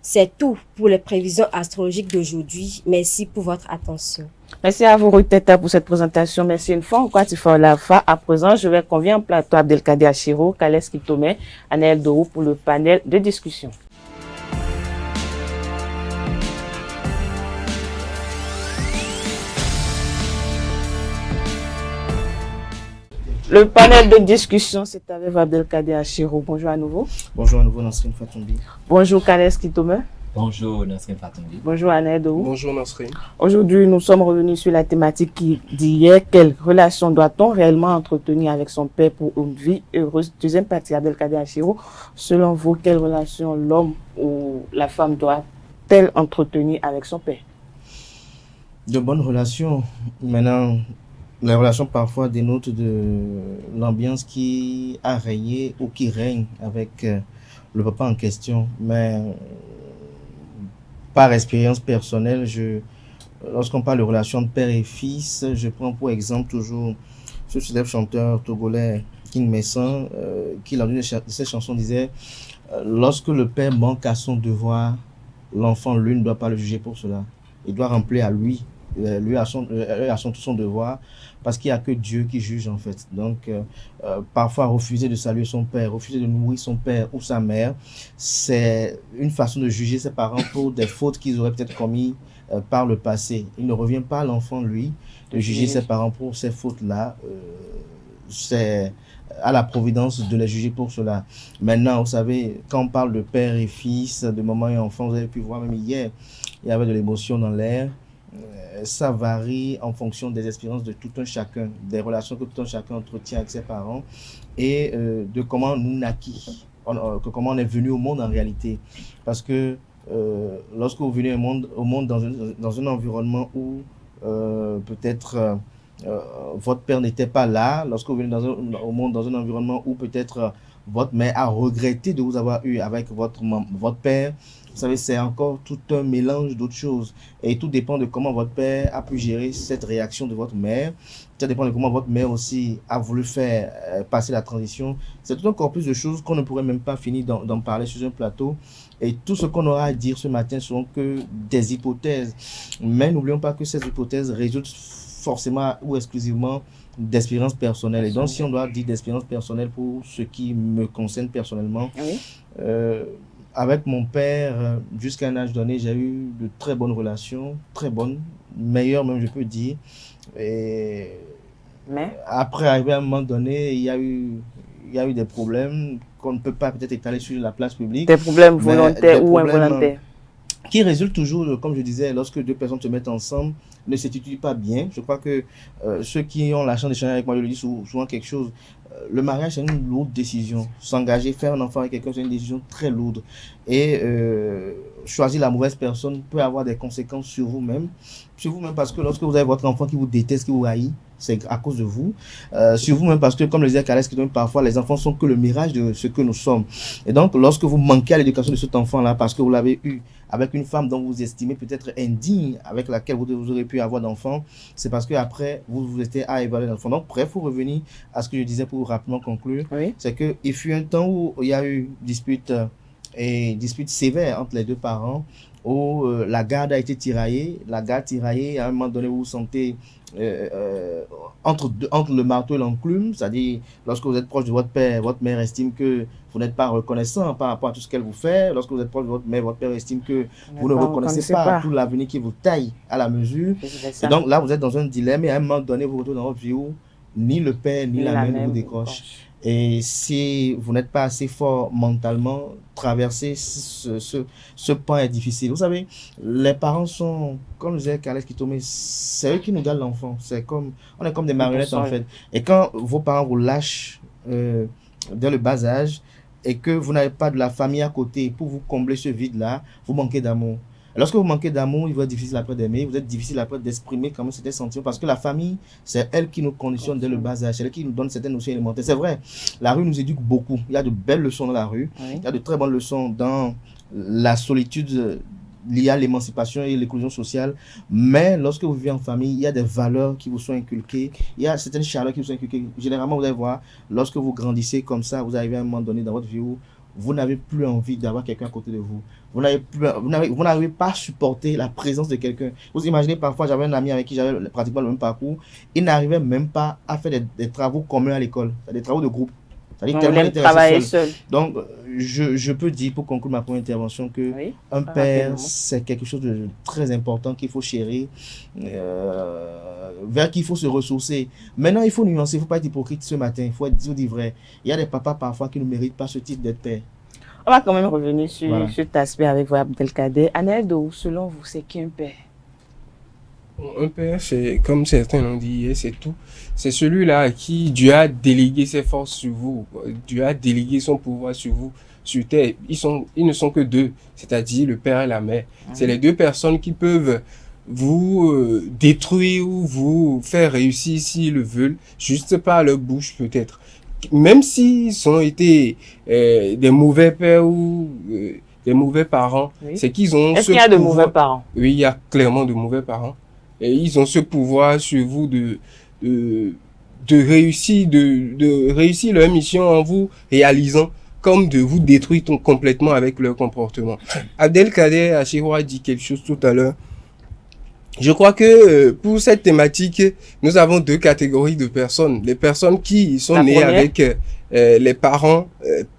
C'est tout pour les prévisions astrologiques d'aujourd'hui. Merci pour votre attention. Merci à vous, Ruth Teta, pour cette présentation. Merci une fois encore, Tifa Olafa. À présent, je vais convier en plateau Abdelkader Achiro, Kales Kitome, Anaël Dorou pour le panel de discussion. Le panel de discussion, c'est avec Abdelkader Achiro. Bonjour à nouveau. Bonjour à nouveau, Nasrin Fatombi. Bonjour, Kales Kitome. Bonjour Nasrin Fatombi. Bonjour, Anaël Dorou. Bonjour Nasrin. Aujourd'hui, nous sommes revenus sur la thématique d'hier. Quelle relation doit-on réellement entretenir avec son père pour une vie heureuse? Deuxième partie, Abdelkader Achiro. Selon vous, quelle relation l'homme ou la femme doit-elle entretenir avec son père? De bonnes relations. Maintenant, les relations parfois dénotent de l'ambiance qui a régné ou qui règne avec le papa en question. Mais par expérience personnelle, lorsqu'on parle de relations de père et fils, je prends pour exemple toujours ce célèbre chanteur togolais King Messan, qui dans une de ses chansons disait lorsque le père manque à son devoir, l'enfant, lui, ne doit pas le juger pour cela. Il doit remplir à lui à son devoir, parce qu'il n'y a que Dieu qui juge en fait. Donc parfois refuser de saluer son père, refuser de nourrir son père ou sa mère, c'est une façon de juger ses parents pour des fautes qu'ils auraient peut-être commis par le passé. Il ne revient pas à l'enfant, lui, de juger ses parents pour ces fautes-là. C'est à la providence de les juger pour cela. Maintenant, vous savez, quand on parle de père et fils, de maman et enfant, vous avez pu voir même hier, il y avait de l'émotion dans l'air. Ça varie en fonction des expériences de tout un chacun, des relations que tout un chacun entretient avec ses parents et de comment nous naquis, comment on est venu au monde en réalité. Parce que lorsque vous venez au monde dans un environnement où peut-être votre père n'était pas là, lorsque vous venez au monde dans un environnement où peut-être votre mère a regretté de vous avoir eu avec votre père, vous savez, c'est encore tout un mélange d'autres choses. Et tout dépend de comment votre père a pu gérer cette réaction de votre mère. Ça dépend de comment votre mère aussi a voulu faire passer la transition. C'est tout un corpus de choses qu'on ne pourrait même pas finir d'en parler sur un plateau. Et tout ce qu'on aura à dire ce matin seront que des hypothèses. Mais n'oublions pas que ces hypothèses résultent forcément ou exclusivement d'expériences personnelles. Et donc, si on doit dire d'expériences personnelles pour ce qui me concerne personnellement, oui. Avec mon père, jusqu'à un âge donné, j'ai eu de très bonnes relations, très bonnes, meilleures même, je peux dire. Et mais après, arrivé à un moment donné, il y a eu des problèmes qu'on ne peut pas peut-être étaler sur la place publique. Des problèmes volontaires ou involontaires. Qui résultent toujours, comme je disais, lorsque deux personnes se mettent ensemble, ne s'étudient pas bien. Je crois que ceux qui ont la chance d'échanger avec moi, je le dis souvent quelque chose. Le mariage, c'est une lourde décision. S'engager, faire un enfant avec quelqu'un, c'est une décision très lourde. Et choisir la mauvaise personne peut avoir des conséquences sur vous-même. Sur vous-même parce que lorsque vous avez votre enfant qui vous déteste, qui vous haït, c'est à cause de vous. Sur vous-même parce que, comme le disait Kales, parfois les enfants sont que le mirage de ce que nous sommes. Et donc, lorsque vous manquez à l'éducation de cet enfant-là, parce que vous l'avez eu avec une femme dont vous estimez peut-être indigne, avec laquelle vous aurez pu avoir d'enfants, c'est parce que après vous étiez à évaluer l'enfant. Donc, bref, pour revenir à ce que je disais pour rapidement conclure, oui. C'est qu'il fut un temps où il y a eu dispute sévère entre les deux parents, où la garde a été tiraillée. La garde tiraillée, à un moment donné, vous vous sentez entre le marteau et l'enclume, c'est-à-dire lorsque vous êtes proche de votre père, votre mère estime que vous n'êtes pas reconnaissant par rapport à tout ce qu'elle vous fait. Lorsque vous êtes proche de votre mère, votre père estime que vous ne reconnaissez pas tout l'avenir qui vous taille à la mesure. Et donc là, vous êtes dans un dilemme et à un moment donné, vous vous retrouvez dans votre vie où ni le père ni la mère ne vous décrochent. Et si vous n'êtes pas assez fort mentalement, traverser ce point est difficile. Vous savez, les parents sont, comme disait Khaled Kitome, c'est eux qui nous donnent l'enfant. On est comme des marionnettes en fait. Et quand vos parents vous lâchent dès le bas âge et que vous n'avez pas de la famille à côté pour vous combler ce vide-là, vous manquez d'amour. Lorsque vous manquez d'amour, il va être difficile après d'aimer, vous êtes difficile après d'exprimer comment c'était sentiments, parce que la famille, c'est elle qui nous conditionne dès le bas âge, c'est elle qui nous donne certaines notions élémentaires. C'est vrai, la rue nous éduque beaucoup, il y a de belles leçons dans la rue, il y a de très bonnes leçons dans la solitude liée à l'émancipation et l'inclusion sociale, mais lorsque vous vivez en famille, il y a des valeurs qui vous sont inculquées, il y a certaines chaleurs qui vous sont inculquées. Généralement, vous allez voir, lorsque vous grandissez comme ça, vous arrivez à un moment donné dans votre vie où vous n'avez plus envie d'avoir quelqu'un à côté de vous. Vous n'arrivez pas à supporter la présence de quelqu'un. Vous imaginez, parfois, j'avais un ami avec qui j'avais pratiquement le même parcours. Il n'arrivait même pas à faire des travaux communs à l'école, des travaux de groupe. C'est-à-dire tellement travailler seul. Donc, je peux dire, pour conclure ma première intervention, que un père, c'est quelque chose de très important qu'il faut chérir, vers qui il faut se ressourcer. Maintenant, il faut nuancer, il ne faut pas être hypocrite ce matin, il faut dire vrai. Il y a des papas parfois qui ne méritent pas ce titre d'être père. On va quand même revenir sur cet aspect avec vous, Abdelkader. Aneldo, selon vous, c'est qui un père? Un père, c'est, comme certains l'ont dit hier, c'est tout. C'est celui-là à qui Dieu a délégué ses forces sur vous. Dieu a délégué son pouvoir sur vous, sur terre. Ils ne sont que deux, c'est-à-dire le père et la mère. C'est les deux personnes qui peuvent vous détruire ou vous faire réussir s'ils le veulent, juste par leur bouche peut-être. Même s'ils ont été des mauvais pères ou des mauvais parents, c'est qu'ils ont Est-ce qu'il y a de mauvais parents? Oui, il y a clairement de mauvais parents. Et ils ont ce pouvoir sur vous de réussir leur mission en vous réalisant, comme de vous détruire complètement avec leur comportement. Abdelkader Achiro a dit quelque chose tout à l'heure. Je crois que pour cette thématique, nous avons deux catégories de personnes. Les personnes qui sont nées avec les parents,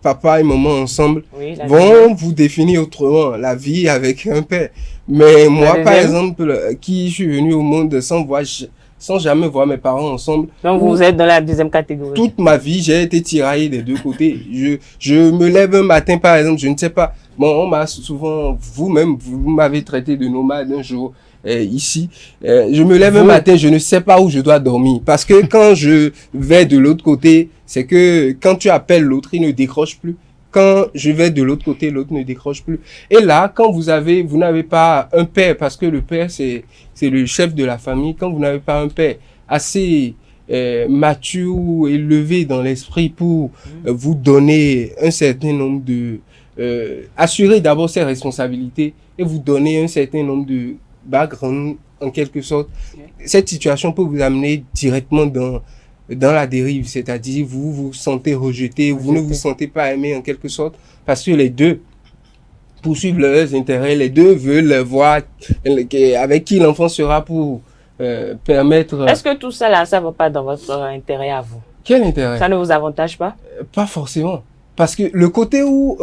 papa et maman ensemble, vont vous définir autrement la vie avec un père. Mais moi, par exemple, qui suis venu au monde sans jamais voir mes parents ensemble. Donc vous êtes dans la deuxième catégorie. Toute ma vie, j'ai été tiraillé des deux côtés. Je me lève un matin, par exemple, je ne sais pas. Bon, on m'a souvent, vous-même, vous m'avez traité de nomade un jour. Ici, je me lève un matin, je ne sais pas où je dois dormir. Parce que quand je vais de l'autre côté, c'est que quand tu appelles l'autre, il ne décroche plus. Quand je vais de l'autre côté, l'autre ne décroche plus. Et là, quand vous n'avez pas un père, parce que le père, c'est le chef de la famille. Quand vous n'avez pas un père assez mature ou élevé dans l'esprit pour vous donner un certain nombre assurer d'abord ses responsabilités et vous donner un certain nombre de background, en quelque sorte, cette situation peut vous amener directement dans la dérive, c'est-à-dire vous vous sentez rejeté, vous ne vous sentez pas aimé en quelque sorte, parce que les deux poursuivent leurs intérêts, les deux veulent voir avec qui l'enfant sera pour permettre... Est-ce que tout ça là, ça ne va pas dans votre intérêt à vous? Quel intérêt? Ça ne vous avantage pas? Pas forcément, parce que le côté où...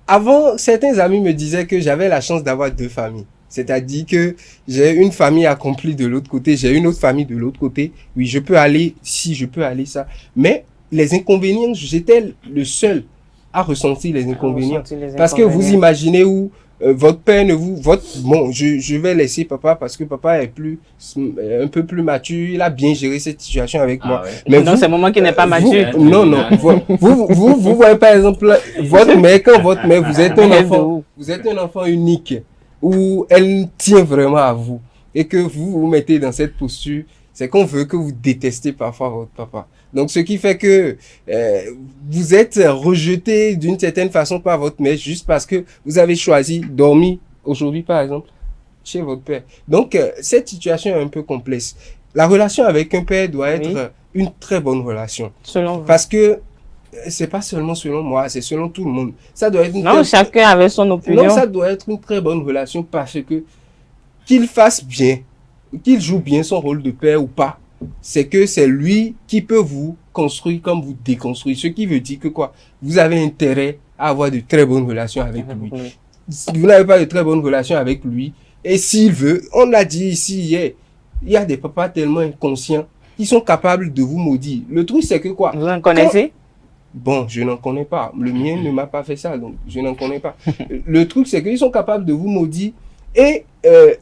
avant, certains amis me disaient que j'avais la chance d'avoir deux familles. C'est-à-dire que j'ai une famille accomplie de l'autre côté, j'ai une autre famille de l'autre côté. Oui, je peux aller ci, je peux aller ça. Mais les inconvénients, j'étais le seul à ressentir les inconvénients. Parce que vous imaginez où votre père ne vous... Bon, je vais laisser papa parce que papa est un peu plus mature. Il a bien géré cette situation avec moi. Ouais. Mais non, c'est moment qui n'est pas mature. Non. Vous voyez par exemple votre mère, quand votre mère, vous êtes un enfant unique où elle tient vraiment à vous et que vous vous mettez dans cette posture, c'est qu'on veut que vous détestez parfois votre papa. Donc, ce qui fait que vous êtes rejeté d'une certaine façon par votre mère juste parce que vous avez choisi dormir aujourd'hui, par exemple, chez votre père. Donc, cette situation est un peu complexe. La relation avec un père doit être une très bonne relation. Selon vous. Parce que c'est pas seulement selon moi, c'est selon tout le monde. Ça doit être chacun avait son opinion. Non, ça doit être une très bonne relation parce que qu'il fasse bien, qu'il joue bien son rôle de père ou pas, c'est que c'est lui qui peut vous construire comme vous déconstruire. Ce qui veut dire que quoi? Vous avez intérêt à avoir de très bonnes relations avec lui. Si vous n'avez pas de très bonnes relations avec lui, et s'il veut, on l'a dit ici hier, il y a des papas tellement inconscients qui sont capables de vous maudire. Le truc, c'est que quoi? Vous en connaissez? Bon, je n'en connais pas. Le mien ne m'a pas fait ça, donc je n'en connais pas. Le truc, c'est qu'ils sont capables de vous maudire. Et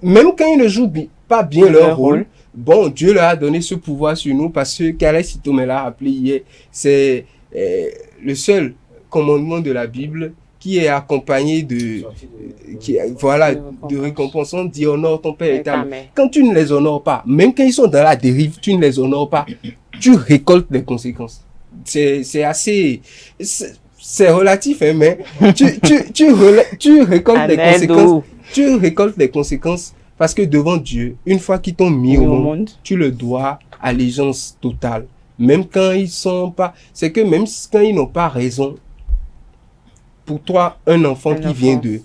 même quand ils ne jouent pas bien leur rôle, bon, Dieu leur a donné ce pouvoir sur nous parce que Calais Sitome l'a rappelé hier, c'est le seul commandement de la Bible qui est accompagné de récompense. On dit honore ton père et ta mère. Quand tu ne les honores pas, même quand ils sont dans la dérive, tu ne les honores pas, tu récoltes les conséquences. C'est assez, c'est relatif, hein, mais tu récoltes les conséquences. Tu récoltes les conséquences parce que devant Dieu, une fois qu'ils t'ont mis au monde, tu le dois allégeance totale. Même quand ils sont pas, c'est que même quand ils n'ont pas raison, pour toi, un enfant qui vient d'eux,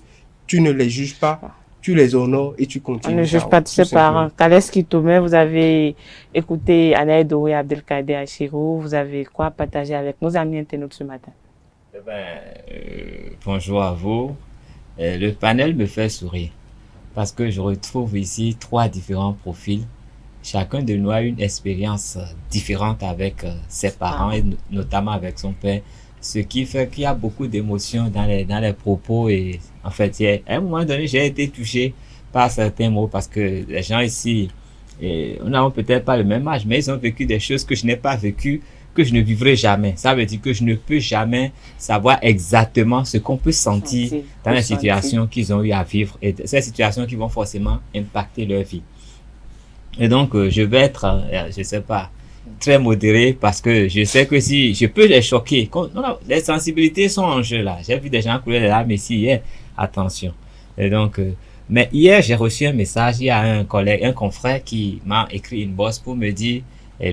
tu ne les juges pas, tu les honores et tu continues. On ne juge pas de ses parents. Calais Sitome, vous avez écouté Anaï Doré, Abdelkader Achirou, vous avez quoi partager avec nos amis internautes ce matin? Bonjour à vous. Le panel me fait sourire parce que je retrouve ici 3 différents profils. Chacun de nous a une expérience différente avec ses parents et notamment avec son père. Ce qui fait qu'il y a beaucoup d'émotions dans les propos et en fait, à un moment donné, j'ai été touché par certains mots parce que les gens ici, on n'a peut-être pas le même âge, mais ils ont vécu des choses que je n'ai pas vécues, que je ne vivrai jamais. Ça veut dire que je ne peux jamais savoir exactement ce qu'on peut sentir dans les situations qu'ils ont eu à vivre et ces situations qui vont forcément impacter leur vie. Et donc, je vais être, je sais pas, très modéré parce que je sais que si je peux les choquer, les sensibilités sont en jeu là. J'ai vu des gens couler les larmes ici hier. Attention. Et donc, mais hier j'ai reçu un message. Il y a un collègue, un confrère qui m'a écrit une bosse pour me dire,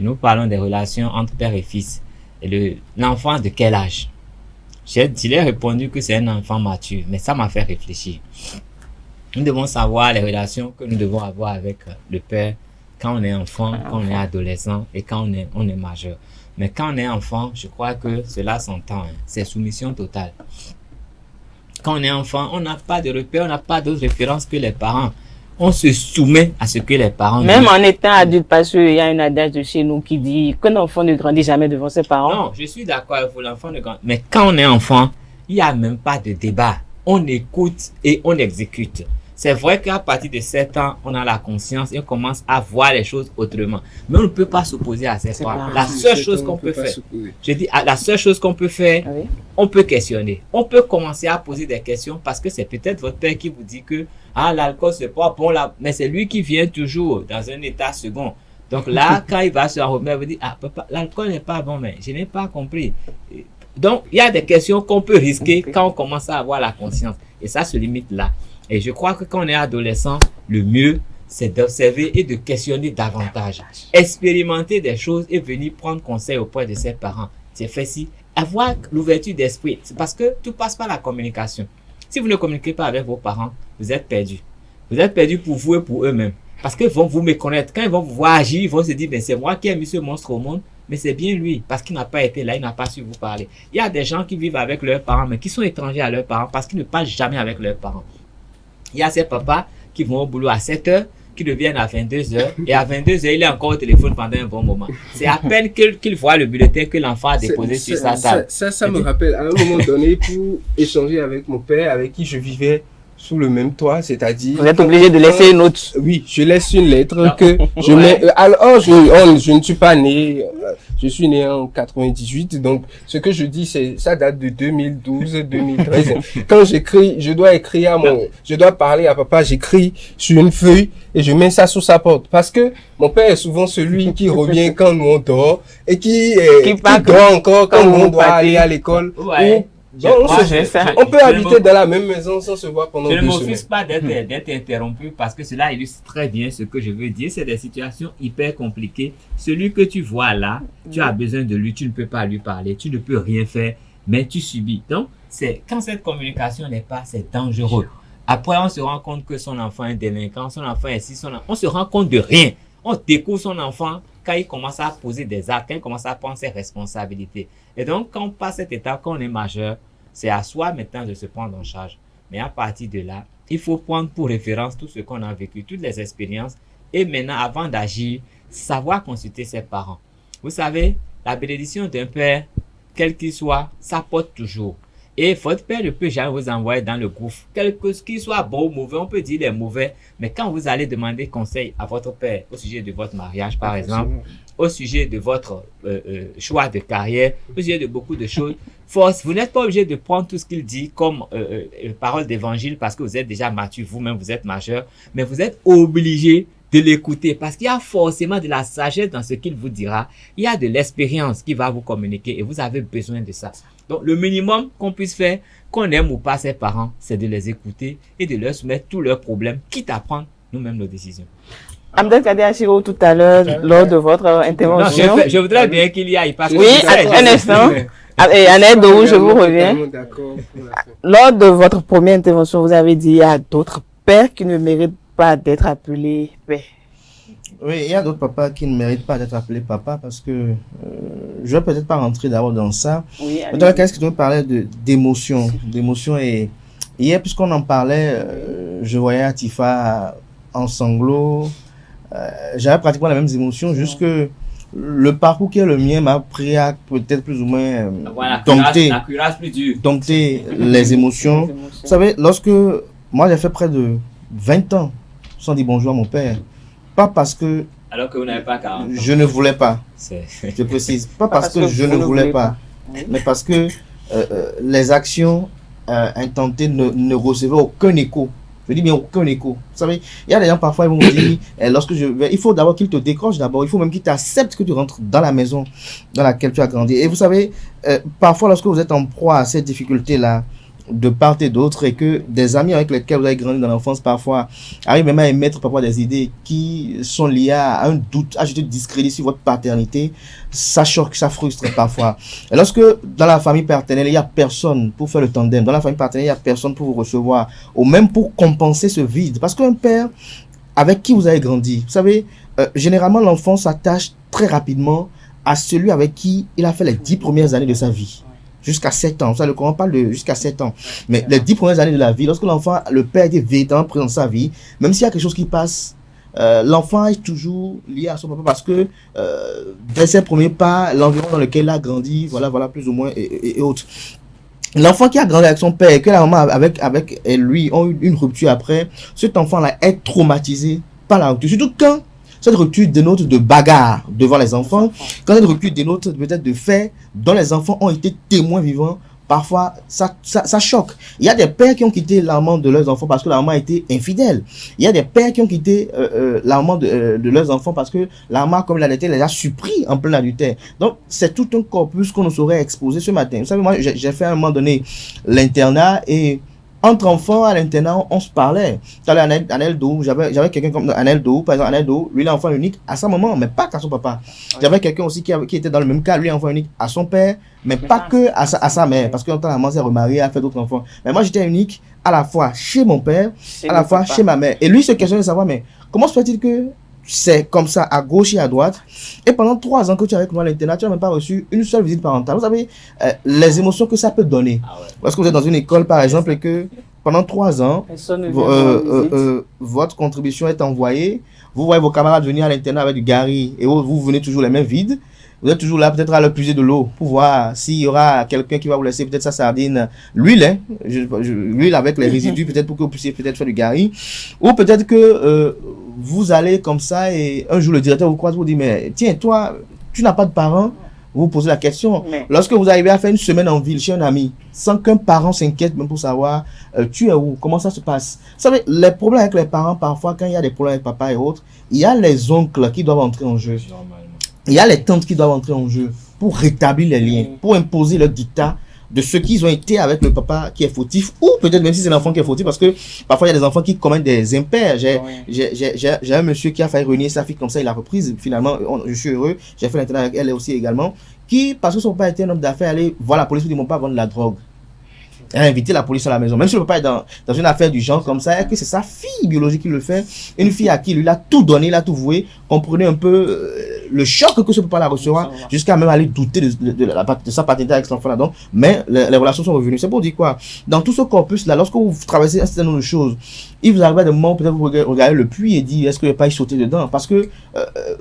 nous parlons des relations entre père et fils. Et l'enfant de quel âge? Je lui ai répondu que c'est un enfant mature, mais ça m'a fait réfléchir. Nous devons savoir les relations que nous devons avoir avec le père quand on est enfant, quand on est adolescent et quand on est majeur. Mais quand on est enfant, je crois que cela s'entend. C'est soumission totale. Quand on est enfant, on n'a pas de repères, on n'a pas d'autres références que les parents. On se soumet à ce que les parents disent. Même en étant adulte, parce qu'il y a un adage de chez nous qui dit qu'un enfant ne grandit jamais devant ses parents. Non, je suis d'accord avec vous, l'enfant ne grandit. Mais quand on est enfant, il n'y a même pas de débat. On écoute et on exécute. C'est vrai qu'à partir de 7 ans, on a la conscience et on commence à voir les choses autrement. Mais on ne peut pas s'opposer à ses parents. La seule chose qu'on peut faire, je dis, la seule chose qu'on peut faire, on peut questionner. On peut commencer à poser des questions parce que c'est peut-être votre père qui vous dit que l'alcool c'est pas bon là, mais c'est lui qui vient toujours dans un état second. Donc là, quand il va se remettre, il va dire, papa, l'alcool n'est pas bon, mais je n'ai pas compris. Donc, il y a des questions qu'on peut risquer quand on commence à avoir la conscience. Et ça se limite là. Et je crois que quand on est adolescent, le mieux, c'est d'observer et de questionner davantage. Expérimenter des choses et venir prendre conseil auprès de ses parents. C'est fait si. Avoir l'ouverture d'esprit. C'est parce que tout passe par la communication. Si vous ne communiquez pas avec vos parents, vous êtes perdus. Vous êtes perdus pour vous et pour eux-mêmes. Parce qu'ils vont vous méconnaître. Quand ils vont vous voir agir, ils vont se dire, c'est moi qui ai mis ce monstre au monde. Mais c'est bien lui, parce qu'il n'a pas été là, il n'a pas su vous parler. Il y a des gens qui vivent avec leurs parents, mais qui sont étrangers à leurs parents parce qu'ils ne parlent jamais avec leurs parents. Il y a ces papas qui vont au boulot à 7 heures, qui reviennent à 22 heures, et à 22 heures, il est encore au téléphone pendant un bon moment. C'est à peine qu'il voit le bulletin que l'enfant a déposé sur sa table. Ça me rappelle, à un moment donné, pour échanger avec mon père, avec qui je vivais sous le même toit, c'est-à-dire... Vous êtes obligé de laisser une note. Oui, je laisse une lettre que je mets... Alors, je ne suis pas né... Je suis né en 98, donc ce que je dis, ça date de 2012-2013. Quand j'écris, je dois parler à papa, j'écris sur une feuille et je mets ça sous sa porte. Parce que mon père est souvent celui qui revient quand nous on dort et qui dort encore quand nous on doit aller à l'école. Ouais. On peut habiter dans la même maison sans se voir pendant 2 semaines. Je ne m'offuse pas d'être interrompu parce que cela illustre très bien ce que je veux dire. C'est des situations hyper compliquées. Celui que tu vois là, tu as besoin de lui, tu ne peux pas lui parler, tu ne peux rien faire, mais tu subis. Donc, quand cette communication n'est pas, c'est dangereux. Après, on se rend compte que son enfant est délinquant, son enfant est ici, on se rend compte de rien. On découvre son enfant quand il commence à poser des actes, quand il commence à prendre ses responsabilités. Et donc, quand on passe cette étape, quand on est majeur, c'est à soi maintenant de se prendre en charge. Mais à partir de là, il faut prendre pour référence tout ce qu'on a vécu, toutes les expériences. Et maintenant, avant d'agir, savoir consulter ses parents. Vous savez, la bénédiction d'un père, quel qu'il soit, ça porte toujours. Et votre père ne peut jamais vous envoyer dans le gouffre. Quelque chose qu'il soit bon ou mauvais, on peut dire qu'il est mauvais. Mais quand vous allez demander conseil à votre père au sujet de votre mariage, par exemple, au sujet de votre choix de carrière, au sujet de beaucoup de choses, force, vous n'êtes pas obligé de prendre tout ce qu'il dit comme parole d'évangile parce que vous êtes déjà mature, vous-même vous êtes majeur, mais vous êtes obligé de l'écouter parce qu'il y a forcément de la sagesse dans ce qu'il vous dira. Il y a de l'expérience qu'il va vous communiquer et vous avez besoin de ça. Donc, le minimum qu'on puisse faire, qu'on aime ou pas ses parents, c'est de les écouter et de leur soumettre tous leurs problèmes, quitte à prendre nous-mêmes nos décisions. Abdel Kader Achiro, tout à l'heure, lors de votre intervention. Non, je voudrais bien qu'il y aille. Parce que oui, un instant. Et Aneldo, je vous reviens. Lors de votre première intervention, vous avez dit qu'il y a d'autres pères qui ne méritent pas d'être appelés père. Oui, il y a d'autres papas qui ne méritent pas d'être appelés papa parce que je vais peut-être pas rentrer d'abord dans ça. Oui, qu'est-ce que tu me parlais d'émotion, et hier puisqu'on en parlait, je voyais Atifa en sanglots, j'avais pratiquement les mêmes émotions, juste que le parcours qui est le mien m'a pris à peut-être plus ou moins dompter les émotions. Vous savez, lorsque moi j'ai fait près de 20 ans sans dire bonjour à mon père. Pas parce que... Alors que vous n'avez pas 40 ans. Je ne voulais pas. Je précise. Pas parce que je ne voulais pas. Mais parce que les actions intentées ne recevaient aucun écho. Je dis bien aucun écho. Vous savez, il y a des gens parfois, ils vont me dire, lorsque je vais, il faut d'abord qu'ils te décrochent d'abord. Il faut même qu'ils t'acceptent que tu rentres dans la maison dans laquelle tu as grandi. Et vous savez, parfois lorsque vous êtes en proie à cette difficulté-là, de part et d'autre, et que des amis avec lesquels vous avez grandi dans l'enfance parfois arrivent même à émettre parfois des idées qui sont liées à un doute, à jeter du discrédit sur votre paternité, ça choque, ça frustre parfois. Et lorsque dans la famille paternelle, il n'y a personne pour faire le tandem, dans la famille paternelle, il n'y a personne pour vous recevoir, ou même pour compenser ce vide, parce qu'un père avec qui vous avez grandi, vous savez, généralement l'enfant s'attache très rapidement à celui avec qui il a fait les 10 premières années de sa vie. Jusqu'à 7 ans. Ça, le Coran parle de jusqu'à 7 ans. Mais les 10 premières années de la vie, lorsque l'enfant, le père était véritablement présent dans sa vie, même s'il y a quelque chose qui passe, l'enfant est toujours lié à son papa parce que dès ses premiers pas, l'environnement dans lequel il a grandi, voilà, plus ou moins, et autres. L'enfant qui a grandi avec son père et que la maman avec lui ont eu une rupture après, cet enfant-là est traumatisé par la rupture. Surtout quand cette rupture dénote de bagarre devant les enfants, quand cette rupture dénote peut-être de faits dont les enfants ont été témoins vivants, parfois ça choque. Il y a des pères qui ont quitté la maman de leurs enfants parce que la maman a été infidèle. Il y a des pères qui ont quitté la maman de leurs enfants parce que la maman, comme elle était, les a surpris en plein adultère. Donc c'est tout un corpus qu'on nous saurait exposer ce matin. Vous savez, moi j'ai fait à un moment donné l'internat et entre enfants à l'internat, on se parlait. Tu as Aneldo, j'avais quelqu'un comme Aneldo, par exemple, Aneldo, lui il est enfant unique à sa maman, mais pas qu'à son papa. J'avais quelqu'un aussi qui était dans le même cas, lui enfant unique à son père, mais pas que à sa mère, parce que longtemps la maman s'est remariée, a fait d'autres enfants. Mais moi j'étais unique à la fois chez mon père, à la fois chez ma mère. Et lui se questionnait de savoir, mais comment se fait-il que c'est comme ça à gauche et à droite, et pendant 3 ans que tu es avec moi à l'internat, tu n'as même pas reçu une seule visite parentale. Vous savez, les émotions que ça peut donner. Lorsque vous êtes dans une école, par exemple, et que pendant 3 ans, votre contribution est envoyée, vous voyez vos camarades venir à l'internat avec du gari, et vous venez toujours les mains vides, vous êtes toujours là peut-être à leur puiser de l'eau, pour voir s'il y aura quelqu'un qui va vous laisser peut-être sa sardine, l'huile, l'huile avec les résidus, peut-être pour que vous puissiez peut-être faire du gari, ou peut-être que vous allez comme ça et un jour le directeur vous croise, vous dit mais tiens toi tu n'as pas de parents, vous vous posez la question. Lorsque vous arrivez à faire une semaine en ville chez un ami sans qu'un parent s'inquiète même pour savoir tu es où, comment ça se passe. Vous savez, les problèmes avec les parents parfois, quand il y a des problèmes avec papa et autres, il y a les oncles qui doivent entrer en jeu, il y a les tantes qui doivent entrer en jeu pour rétablir les liens, pour imposer leur dictat de ce qu'ils ont été avec le papa qui est fautif, ou peut-être même si c'est l'enfant qui est fautif, parce que parfois il y a des enfants qui commettent des impairs. J'ai un monsieur qui a failli renier sa fille comme ça, il a reprise, finalement, je suis heureux, j'ai fait l'internat avec elle aussi également, qui, parce que son papa était un homme d'affaires, allait voir la police pour dire mon papa vend de la drogue. Elle a invité la police à la maison, même si le papa est dans une affaire du genre comme ça, et que c'est sa fille biologique qui le fait, une fille à qui lui a tout donné, il a tout voué, comprenez un peu le choc que ce papa-là recevra, jusqu'à même aller douter de sa paternité avec cet enfant-là. Donc, mais les relations sont revenues. C'est pour dire quoi? Dans tout ce corpus-là, lorsque vous traversez un certain nombre de choses, il vous arrive à des moments où peut-être vous regardez le puits et dites, est-ce que je vais pas y sauter dedans? Parce que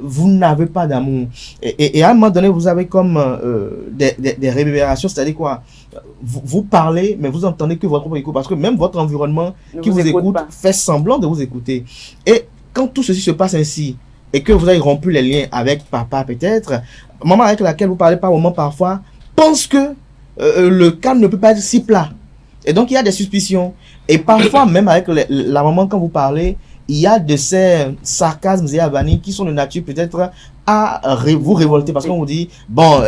vous n'avez pas d'amour. Et à un moment donné, vous avez comme des réverbérations, c'est-à-dire quoi? Vous parlez, mais vous entendez que votre propre écho, parce que même votre environnement qui vous écoute fait semblant de vous écouter. Et quand tout ceci se passe ainsi, et que vous avez rompu les liens avec papa peut-être, maman avec laquelle vous parlez par moment parfois, pense que le calme ne peut pas être si plat. Et donc il y a des suspicions. Et parfois même avec la maman quand vous parlez, il y a de ces sarcasmes et avanies qui sont de nature peut-être à vous révolter, parce qu'on vous dit, bon,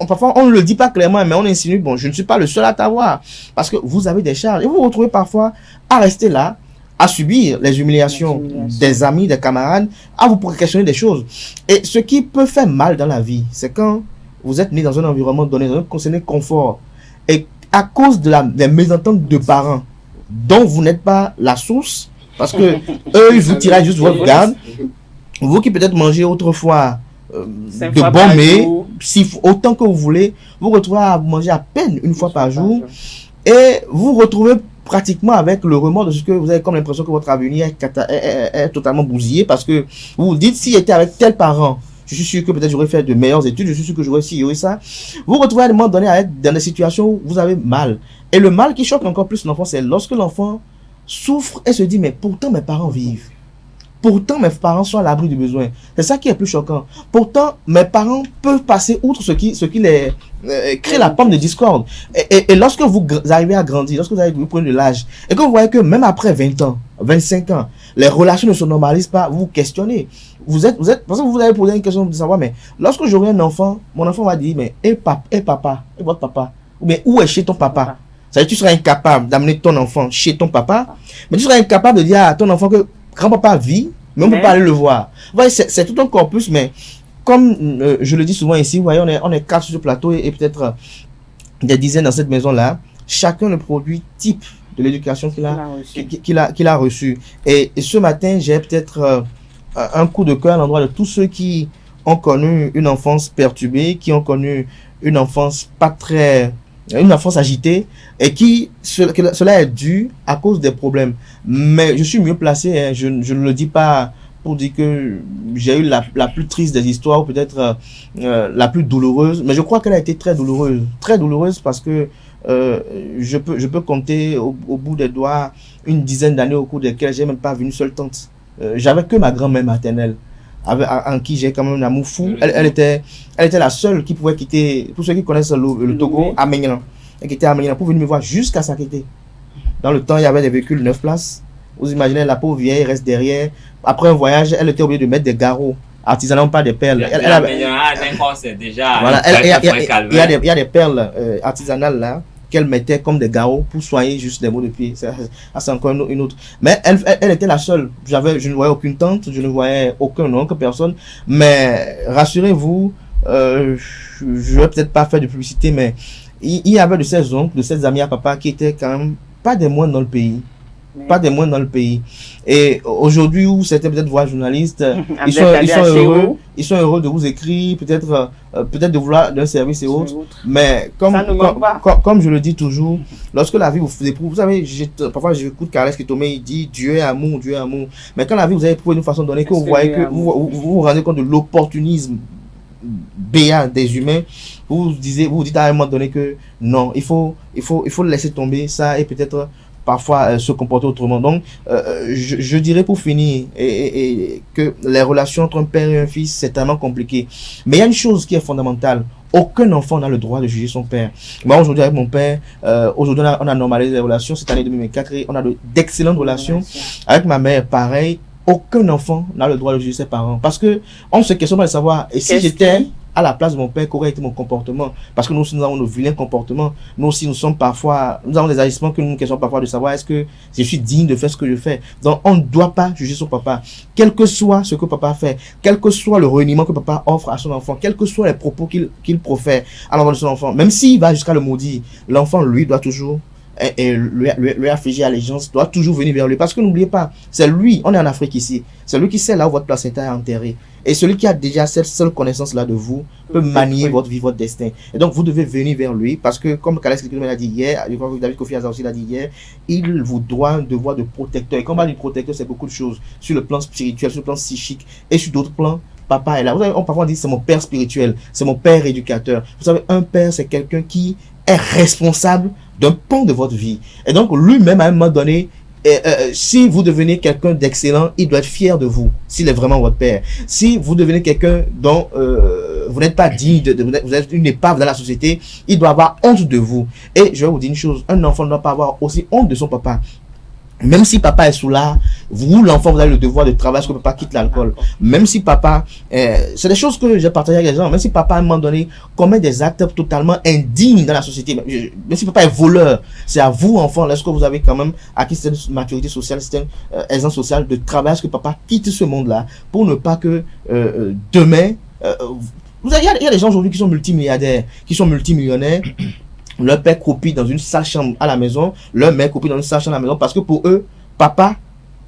parfois on ne le dit pas clairement, mais on insinue, bon, je ne suis pas le seul à t'avoir, parce que vous avez des charges, et vous vous retrouvez parfois à rester là, à subir les humiliations des amis, des camarades, à vous questionner des choses. Et ce qui peut faire mal dans la vie, c'est quand vous êtes né dans un environnement donné, dans un certain confort, et à cause de des mésententes de parents, dont vous n'êtes pas la source, parce que eux, ils vous tirent juste votre garde. Vous qui peut-être mangez autrefois de bons mets, autant que vous voulez, vous retrouvez à manger à peine une fois par jour, et vous retrouvez pratiquement avec le remords de ce que vous avez comme l'impression que votre avenir est totalement bousillé, parce que vous vous dites, si j'étais avec tel parent, je suis sûr que peut-être j'aurais fait de meilleures études, je suis sûr que j'aurais ci, j'aurais ça. Vous retrouvez à un moment donné à être dans des situations où vous avez mal. Et le mal qui choque encore plus l'enfant, c'est lorsque l'enfant souffre et se dit, mais pourtant mes parents vivent. Pourtant, mes parents sont à l'abri du besoin. C'est ça qui est plus choquant. Pourtant, mes parents peuvent passer outre ce qui les crée la pomme de discorde. Et lorsque vous arrivez à grandir, lorsque vous prenez de l'âge, et que vous voyez que même après 20 ans, 25 ans, les relations ne se normalisent pas, vous vous questionnez. Vous êtes, parce que vous avez posé une question de savoir, mais lorsque j'aurai un enfant, mon enfant va dire, mais, papa, votre papa, ou bien, où est chez ton papa? Ça veut dire que tu seras incapable d'amener ton enfant chez ton papa, mais tu seras incapable de dire à ton enfant que grand-papa vit, mais on ne peut pas aller le voir. Vous voyez, c'est tout un corpus, mais comme je le dis souvent ici, vous voyez, on est 4 sur ce plateau et peut-être des dizaines dans cette maison-là. Chacun le produit type de l'éducation qu'il a reçu. Et ce matin, j'ai peut-être un coup de cœur à l'endroit de tous ceux qui ont connu une enfance perturbée, qui ont connu une enfance une enfance agitée, et cela est dû à cause des problèmes. Mais je suis mieux placé, hein, je ne le dis pas pour dire que j'ai eu la plus triste des histoires, ou peut-être la plus douloureuse, mais je crois qu'elle a été très douloureuse parce que je peux compter au bout des doigts une dizaine d'années au cours desquelles j'ai même pas vu une seule tante. J'avais que ma grand-mère maternelle, en qui j'ai quand même un amour fou. Elle était la seule qui pouvait quitter, pour ceux qui connaissent le Togo, à Ménilan. Elle quittait à Ménilan pour venir me voir jusqu'à Sakété. Dans le temps, il y avait des véhicules 9 places. Vous imaginez, la pauvre vieille reste derrière. Après un voyage, elle était obligée de mettre des garrots artisanaux, pas des perles. Il y a des perles artisanales là qu'elle mettait comme des garrots pour soigner juste des maux de pied. C'est encore une autre. Mais elle était la seule. Je ne voyais aucune tante, je ne voyais aucun oncle, personne. Mais rassurez-vous, je ne vais peut-être pas faire de publicité, mais il y avait de ces oncles, de ces amis à papa qui étaient quand même pas des moindres dans le pays. Pas des moindres dans le pays. Et aujourd'hui, où c'était peut-être voir journalistes, ils sont heureux de vous écrire, peut-être de vouloir d'un service et autres. Mais comme je le dis toujours, lorsque la vie vous éprouve, vous savez, parfois j'écoute Carles Kitomé, il dit Dieu est amour, Dieu est amour. Mais quand la vie vous a éprouvé d'une façon donnée, que vous voyez que vous rendez compte de l'opportunisme béat des humains, vous dites à un moment donné que non, il faut laisser tomber ça et peut-être parfois se comporter autrement. Donc, je dirais pour finir et que les relations entre un père et un fils, c'est tellement compliqué. Mais il y a une chose qui est fondamentale. Aucun enfant n'a le droit de juger son père. Moi, aujourd'hui, avec mon père, aujourd'hui, on a normalisé les relations. Cette année 2004, on a d'excellentes relations. Avec ma mère, pareil. Aucun enfant n'a le droit de juger ses parents. Parce que on se questionne de savoir, et si j'étais à la place de mon père, qu'aurait été mon comportement? Parce que nous aussi, nous avons nos vilains comportements. Nous aussi, nous avons des agissements que nous nous questionnons parfois de savoir, est-ce que je suis digne de faire ce que je fais? Donc, on ne doit pas juger son papa. Quel que soit ce que papa fait, quel que soit le reniement que papa offre à son enfant, quels que soient les propos qu'il profère à l'endroit de son enfant, même s'il va jusqu'à le maudire, l'enfant, lui, doit toujours et lui affliger allégeance doit toujours venir vers lui. Parce que n'oubliez pas, c'est lui, on est en Afrique ici, c'est lui qui sait là où votre placenta est enterré. Et celui qui a déjà cette seule connaissance-là de vous peut manier votre vie, votre destin. Et donc, vous devez venir vers lui parce que, comme Kalex Kekoume l'a dit hier, je crois que David Kofi Azar aussi l'a dit hier, il vous doit un devoir de protecteur. Et quand on parle du protecteur, c'est beaucoup de choses. Sur le plan spirituel, sur le plan psychique et sur d'autres plans. Papa est là. Vous savez, parfois on dit c'est mon père spirituel, c'est mon père éducateur. Vous savez, un père, c'est quelqu'un qui est responsable d'un pan de votre vie. Et donc, lui-même, à un moment donné, si vous devenez quelqu'un d'excellent, il doit être fier de vous, s'il est vraiment votre père. Si vous devenez quelqu'un dont vous n'êtes pas digne, vous êtes une épave dans la société, il doit avoir honte de vous. Et je vais vous dire une chose, un enfant ne doit pas avoir aussi honte de son papa. Même si papa est sous là, vous, l'enfant, vous avez le devoir de travailler parce que papa quitte l'alcool. Même si papa, c'est des choses que j'ai partagées avec les gens, même si papa, à un moment donné, commet des actes totalement indignes dans la société, même si papa est voleur, c'est à vous, enfant, lorsque vous avez quand même acquis cette maturité sociale, cette aisance sociale, de travailler à ce que papa quitte ce monde-là, pour ne pas que demain, il y a des gens aujourd'hui qui sont multimilliardaires, qui sont multimillionnaires. Leur père copie dans une sale chambre à la maison, leur mère copie dans une sale chambre à la maison parce que pour eux, papa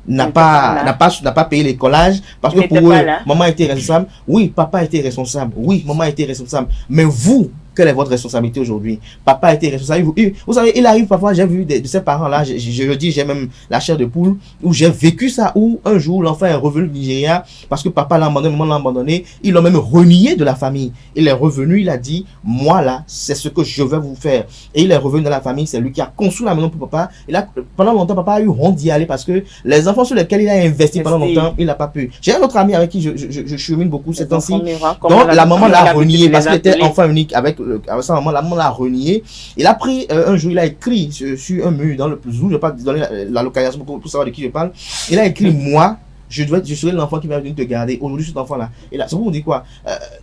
n'a pas payé les collages, parce que pour eux, maman était responsable. Oui, papa était responsable. Oui, maman était responsable. Mais vous, quelle est votre responsabilité aujourd'hui? Papa était responsable. Vous savez, il arrive parfois, j'ai vu de ces parents-là, je le dis, j'ai même la chair de poule, où j'ai vécu ça, où un jour, l'enfant est revenu du Nigeria, parce que papa l'a abandonné, maman l'a abandonné, ils l'ont même renié de la famille. Il est revenu, il a dit, moi là, c'est ce que je vais vous faire. Et il est revenu dans la famille, c'est lui qui a construit la maison pour papa. Et là, pendant longtemps, papa a eu honte d'y aller, parce que les enfants sur lesquels il a investi pendant longtemps, il n'a pas pu. J'ai un autre ami avec qui je chemine beaucoup ces temps-ci, donc la maman l'a renié, parce qu'il était enfant unique avec sa maman, la maman l'a renié. Il a pris un jour, il a écrit sur un mur dans le plus où, je ne vais pas donner la localisation pour savoir de qui je parle. Il a écrit moi, je serai l'enfant qui va venir te garder. Aujourd'hui, cet enfant-là. Et là, c'est pour vous dire quoi?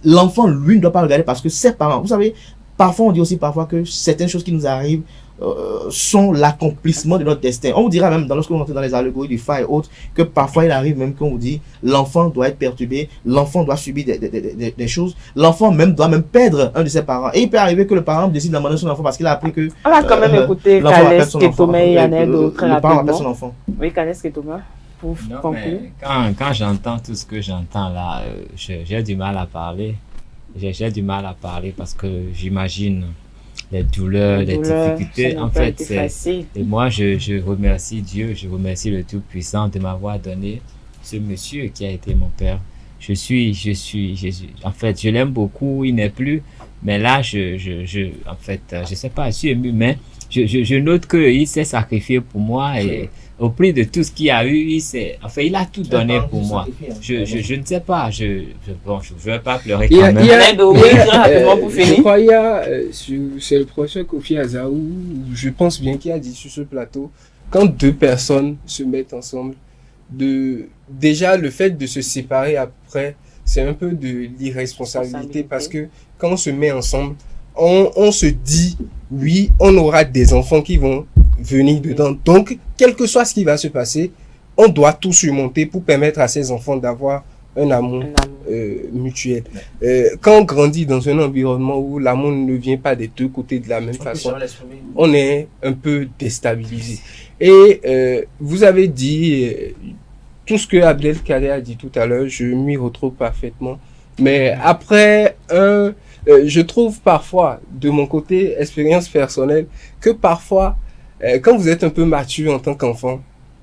L'enfant, lui, ne doit pas regarder parce que ses parents, vous savez, parfois on dit aussi parfois que certaines choses qui nous arrivent sont l'accomplissement de notre destin. On vous dira même, lorsque vous entrez dans les allégories du phare et autres, que parfois il arrive même qu'on vous dit l'enfant doit être perturbé, l'enfant doit subir des choses, l'enfant même doit même perdre un de ses parents. Et il peut arriver que le parent décide d'abandonner son enfant parce qu'il a appris que... On va quand même écouter Kalex Kekoume et Yanedo très rapidement. Le parent appelle son enfant. Oui, Kalex Kekoume, pour conclure. Quand j'entends tout ce que j'entends là, j'ai du mal à parler. J'ai du mal à parler parce que j'imagine les douleurs, les difficultés. En fait, et moi, je remercie Dieu, je remercie le Tout-Puissant de m'avoir donné ce monsieur qui a été mon père. En fait, je l'aime beaucoup, il n'est plus, mais là, en fait, je sais pas, je suis ému, mais je note qu'il s'est sacrifié pour moi et au prix de tout ce qu'il a eu, il a tout donné pour moi. Je ne sais pas, je vais pas pleurer quand même. Je crois qu'il y a, c'est le professeur Kofi Azar, je pense bien qu'il a dit sur ce plateau, quand deux personnes se mettent ensemble, déjà le fait de se séparer après, c'est un peu de l'irresponsabilité parce que quand on se met ensemble, on se dit, oui, on aura des enfants qui vont venir dedans. Donc, quel que soit ce qui va se passer, on doit tout surmonter pour permettre à ces enfants d'avoir un amour mutuel. Quand on grandit dans un environnement où l'amour ne vient pas des deux côtés de la même façon, on est un peu déstabilisé. Et vous avez dit tout ce que Abdelkader a dit tout à l'heure, je m'y retrouve parfaitement. Mais après je trouve parfois, de mon côté, expérience personnelle, que parfois, quand vous êtes un peu mature en tant qu'enfant,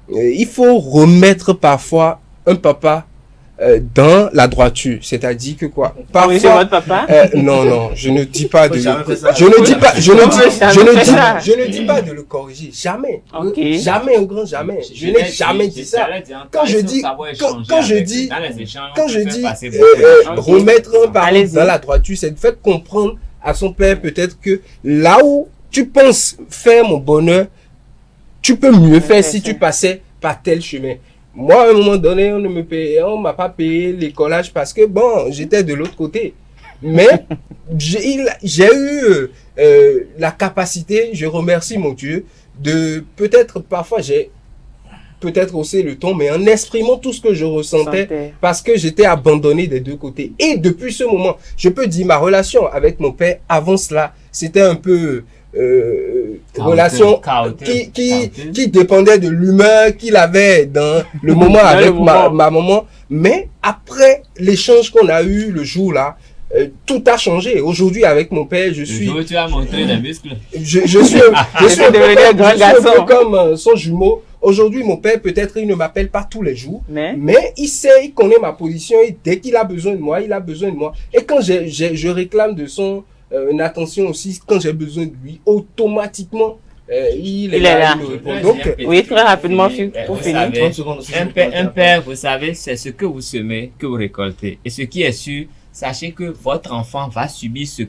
il faut remettre parfois un papa dans la droiture, c'est-à-dire que quoi? Parfois, oui, c'est votre papa? Non, je ne dis pas de je ne dis pas de le corriger, jamais, jamais au grand jamais. Je n'ai jamais dit ça. Quand je dis remettre un papa dans la droiture, c'est de faire comprendre à son père peut-être que là où tu penses faire mon bonheur, tu peux mieux faire si tu passais par tel chemin. Moi, à un moment donné, on m'a pas payé les collages parce que bon, j'étais de l'autre côté. Mais j'ai eu la capacité, je remercie mon Dieu, de peut-être parfois j'ai peut-être haussé le ton, mais en exprimant tout ce que je ressentais parce que j'étais abandonné des deux côtés. Et depuis ce moment, je peux dire ma relation avec mon père avant cela, c'était un peu relation qui dépendait de l'humeur qu'il avait dans le moment avec ma maman. Mais après l'échange qu'on a eu le jour-là, tout a changé. Aujourd'hui, avec mon père, je suis... Tu as montré les muscles. Je suis un peu comme son jumeau. Aujourd'hui, mon père, peut-être, il ne m'appelle pas tous les jours, mais il sait, il connaît ma position et dès qu'il a besoin de moi, il a besoin de moi. Et quand je réclame de son attention aussi, quand j'ai besoin de lui, automatiquement, il est là. Donc, oui, très rapidement, pour finir. 30 secondes. Un père, vous savez, c'est ce que vous semez que vous récoltez. Et ce qui est sûr, sachez que votre enfant va subir ce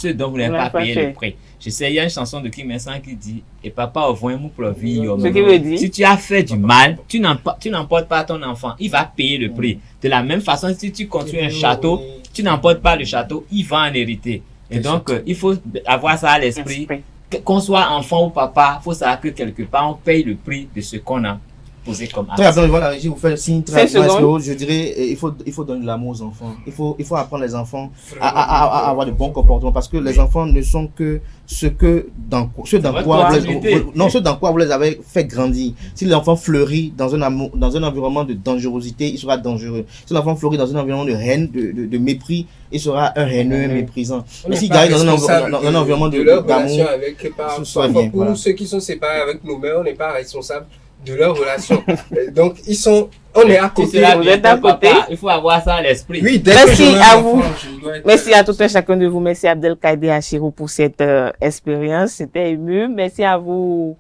dont vous n'avez pas payé le prix. Je sais, il y a une chanson de Kim Vincent qui dit « Et papa, au moins, mon provi, ce qui veut dire, si tu as fait du mal, tu n'emportes pas ton enfant, il va payer le prix. De la même façon, si tu construis un château, tu n'emportes pas le château, il va en hériter. Et donc, il faut avoir ça à l'esprit. Qu'on soit enfant ou papa, il faut savoir que quelque part, on paye le prix de ce qu'on a posé comme acte. Très bien, voilà, je vous fais signe très rapidement. Je dirais, il faut donner de l'amour aux enfants. Il faut apprendre les enfants à avoir de bons comportements parce que les enfants ne sont que ce dans quoi vous les avez fait grandir. Si l'enfant fleurit dans un environnement de dangerosité, il sera dangereux. Si l'enfant fleurit dans un environnement de haine, de mépris, il sera un haineux, méprisant. Mais s'il gagne dans un environnement d'amour, pour ceux qui sont séparés avec nos mères, on n'est pas responsable de leur relation. Donc, on est à côté. Vous êtes à côté. Il faut avoir ça à l'esprit. Oui, merci à vous. Merci à tout un chacun de vous. Merci Abdelkader Achirou pour cette expérience. C'était ému. Merci à vous.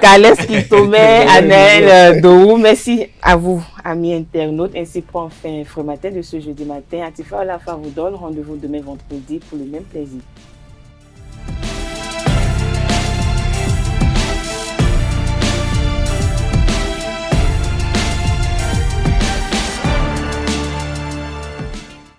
Kales Kiltomé, Anel Doou. Merci à vous, amis internautes. Ainsi prend fin Frematin de ce jeudi matin. Atifa Olafa vous donne rendez-vous demain vendredi pour le même plaisir.